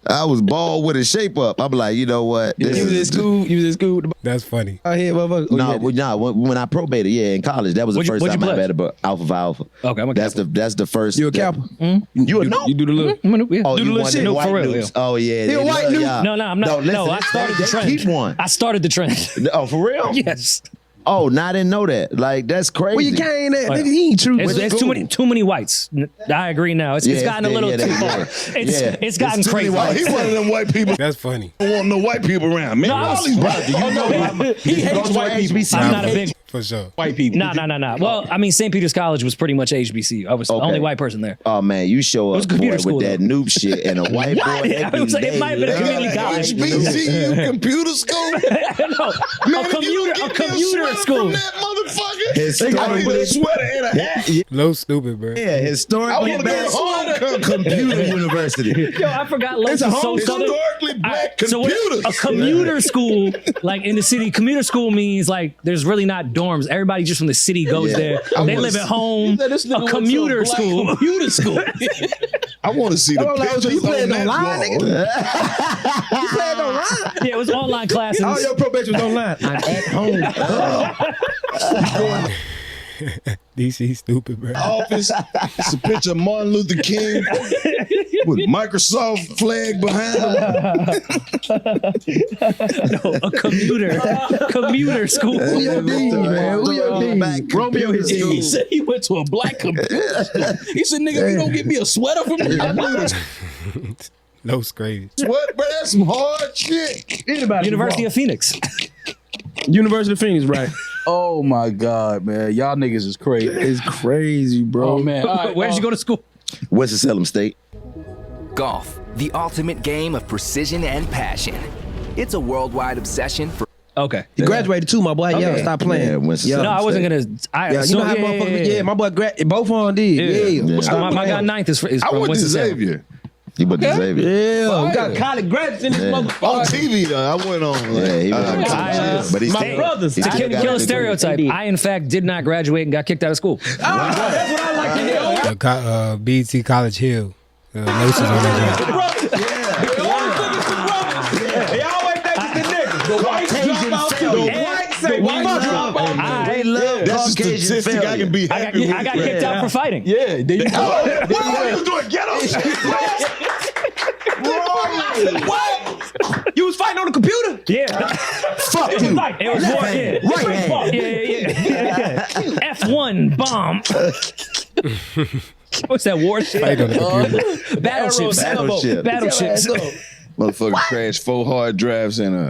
I was bald with a shape up. I'm like, you know what?
You was in school. You was in school. With the
That's funny.
bald head, motherfucker.
No, when I probated, in college, that was the first
what'd
time
you
I
play?
had a Alpha Phi Alpha.
Okay, I'm a Kappa.
That's the first.
You a Kappa?
You a no?
You do the little.
Yeah.
Oh,
do the
you
little
one
shit.
of
No,
the
for
white
real,
dudes.
yeah.
Oh yeah,
He a
they
white
love
dude?
y'all.
No, I'm not.
listen,
I started the trend.
Keep one.
I started the trend.
Oh, for real?
Yes.
Oh, no, I didn't know that. Like, that's crazy.
Well, you can't. Nigga, he ain't true.
It's too many whites. I agree now. It's
Yeah,
gotten a little too far. It's gotten crazy.
Oh, he one of them white people.
That's funny.
Don't want no white people around. Man,
No, I
all
was-
these white people.
He hates white people.
I'm not a big
For sure.
White people.
Nah. Well, I mean, St. Peter's College was pretty much HBCU. I was the
Okay.
only white person there.
Oh man, you show
was
up boy,
computer
with
school,
that
though.
noob shit and a white boy.
Yeah,
that
it might have been a
dude,
community college.
HBCU computer school.
No,
Man,
a
if you
commuter
get me
school.
From that motherfucker.
Historically-
I need a sweater and a hat.
Low stupid, bro.
Yeah,
I
historically
want to go
black
to homecoming.
computer university.
Yo, I forgot. Lowe's
It's a
is so
home
southern.
historically black
So what-
computers.
a commuter school, like in the city, commuter school means like there's really not dorms. Everybody just from the city goes
Yeah.
there. They live at home.
This nigga
A
went to
commuter
black
school.
Computer school.
I want to see the
Oh, like, so
pictures
you playing
on that
online,
wall.
You playing online?
Yeah, it was online classes.
All your probation was online. I'm at home.
DC stupid, bro.
Office. It's a picture of Martin Luther King with Microsoft flag behind him.
No, a commuter school.
Who your dean, man? Who your dean? Romeo his
He
dean.
said he went to a black computer school. He said, nigga, you don't get me a sweater from me.
Low's crazy.
What, bro? That's some hard shit.
University of Phoenix.
University of Phoenix, right?
Oh my God, man. Y'all niggas is crazy.
It's crazy, bro.
Oh man. All right,
Where did you go to school?
Winston-Salem State.
Golf, the ultimate game of precision and passion. It's a worldwide obsession for
Okay.
He graduated too, my boy. Yeah, stop playing.
Yeah, Winston-Salem
No, I wasn't gonna.
Yeah, you know how motherfuckers. Yeah, my boy. Both of them did. Yeah.
So my guy ninth is
I
from
went to
Winston-Salem.
Xavier.
He went to Xavier.
Yeah, we got college grads in this motherfucker.
On TV, though. I went on.
Yeah, he went
I,
but he
my
still,
brothers.
he
To
still got
kill
a
a
degree.
stereotype, I in fact did not graduate and got kicked out of school.
That's what I like to hear.
BT College Hill. Notes is on that joint.
They always think it's the niggas. The whites drop out too. The whites say white drop out.
They love
That's a
Caucasian
statistic I
failure.
can be happy with.
I got kicked out for fighting.
Yeah, there you go.
What you doing? Get
What? You was fighting on the computer?
Yeah.
Fuck you.
It was more. Yeah.
Right hand.
Yeah. F1 bomb. What's that war shit?
Fight on the computer.
Battleships.
Battleship.
Battleships.
Motherfucker crashed 4 hard drives in a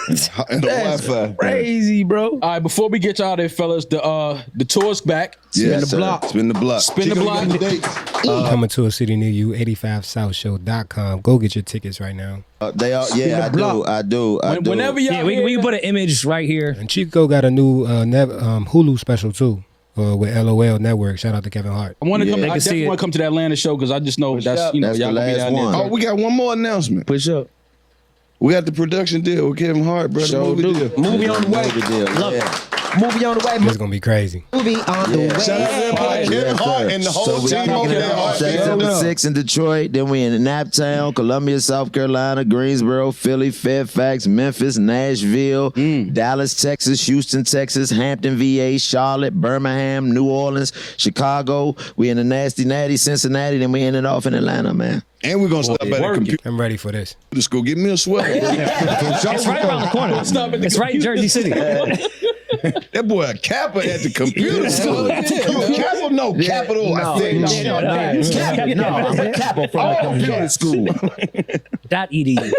Wi-Fi.
Crazy, bro.
All right, before we get y'all there, fellas, the tour's back.
Yeah,
the block.
Spin the block.
Spin the
Chico,
block.
you got the dates?
Coming to a city near you, 85southshow.com. Go get your tickets right now.
They are. Yeah, I do.
Whenever y'all
Yeah, we can put an image right here.
And Chico got a new Hulu special too with LOL Network. Shout out to Kevin Hart.
I want to come.
They
I
can see
definitely
it.
want to come to the Atlanta show because I just know that's
That's
y'all
the
gonna be
last
down there.
one.
Oh, we got one more announcement.
Push up.
We got the production deal with Kevin Hart, brother.
Sure
Movie
do.
deal.
Movie on the way.
Movie deal.
Look,
Yeah.
Movie on the way.
This is gonna be crazy.
Movie on the way.
Shout out to everybody, Kevin Hart and the whole
we
team
kicking
over
it
there.
off September 6 in Detroit. Then we in Naptown, Columbia, South Carolina, Greensboro, Philly, Fairfax, Memphis, Nashville, Dallas, Texas, Houston, Texas, Hampton, VA, Charlotte, Birmingham, New Orleans, Chicago. We in the Nasty Natty, Cincinnati. Then we ended off in Atlanta, man.
And we're gonna stop at the computer.
I'm ready for this.
Just go get me a sweater.
It's right around the corner. It's right in Jersey City.
That boy a Kappa at the computer school. You a Kappa? No, capital. I think
No, I'm a capo from the computer school.
.edu.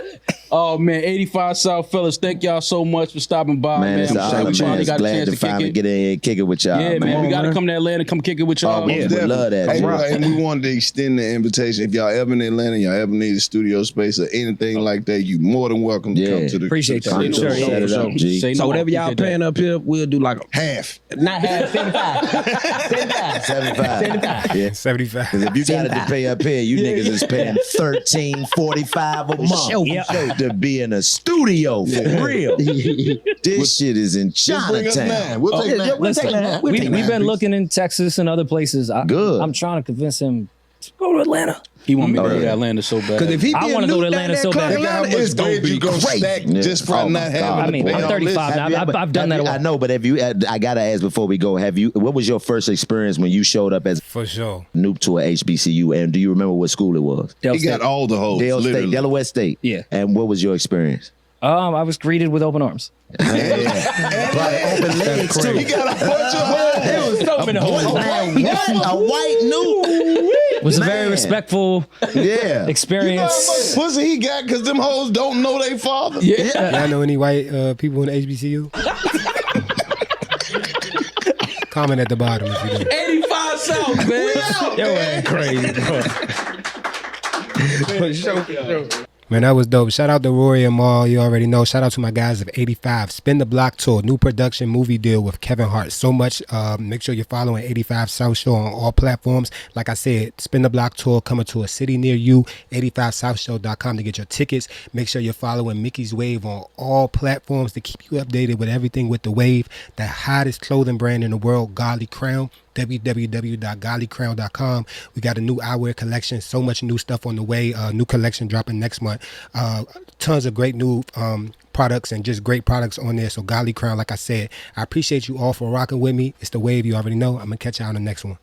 Oh man, 85 South fellas, thank y'all so much for stopping by,
Man,
man.
it's an honor,
We
man.
finally
It's
got a
glad
chance
to
to kick
finally
it.
get in here and kick it with y'all,
Yeah, man, we gotta come to Atlanta, come kick it with y'all.
Yeah, we love that.
Hey,
Right.
and we wanted to extend the invitation. If y'all ever in Atlanta, y'all ever need a studio space or anything like that, you more than welcome to come to the
Appreciate that.
to the
Sure,
show.
Set it up, G.
Say
So
no.
whatever y'all
Appreciate
paying up here, we'll do like
Half.
Not half, 75. 75.
75. Yeah.
75.
Because if you got it to pay up here, you niggas is paying $13.45 a month to be in a studio for real. This shit is in
Just bring us
Chinatown.
nine. We'll take nine.
Listen, we've been looking in Texas and other places.
Good.
I'm trying to convince him to go to Atlanta.
He want me to go to Atlanta so bad.
Because if he
I
be
wanna
a
go to
Luke
Atlanta
down
so
there,
bad.
How
Atlanta
much
is gonna
bread
be
you gonna
great.
stack just for
Oh,
not
my
having
God.
to
I mean,
pay
I'm
all
35
this?
now. I've done that a
I
while.
know, but I gotta ask before we go. What was your first experience when you showed up as
For sure.
a noob to a HBCU? And do you remember what school it was?
Dale
He got
State.
all the hoes.
Dale State,
literally.
Delaware State.
Yeah.
And what was your experience?
I was greeted with open arms.
But open legs too.
He got a bunch of hoes.
There was so many hoes.
A white noob.
It was a very
Man.
respectful
Yeah.
You know how
experience.
much pussy he got because them hoes don't know they father?
Y'all know any white people in the HBCU? Comment at the bottom if you do.
85 South, man.
Yo, ain't crazy, bro. For sure.
Man, that was dope. Shout out to Rory Mal. You already know. Shout out to my guys of 85. Spin the Block Tour. New production movie deal with Kevin Hart. So much. Make sure you're following 85 South Show on all platforms. Like I said, Spin the Block Tour coming to a city near you. 85southshow.com to get your tickets. Make sure you're following Mickeyswave on all platforms to keep you updated with everything with the wave. The hottest clothing brand in the world, Godly Crown. www.godlycrown.com. We got a new eyewear collection. So much new stuff on the way. New collection dropping next month. Tons of great new products and just great products on there. So Godly Crown, like I said, I appreciate you all for rocking with me. It's the wave, you already know. I'm gonna catch you on the next one.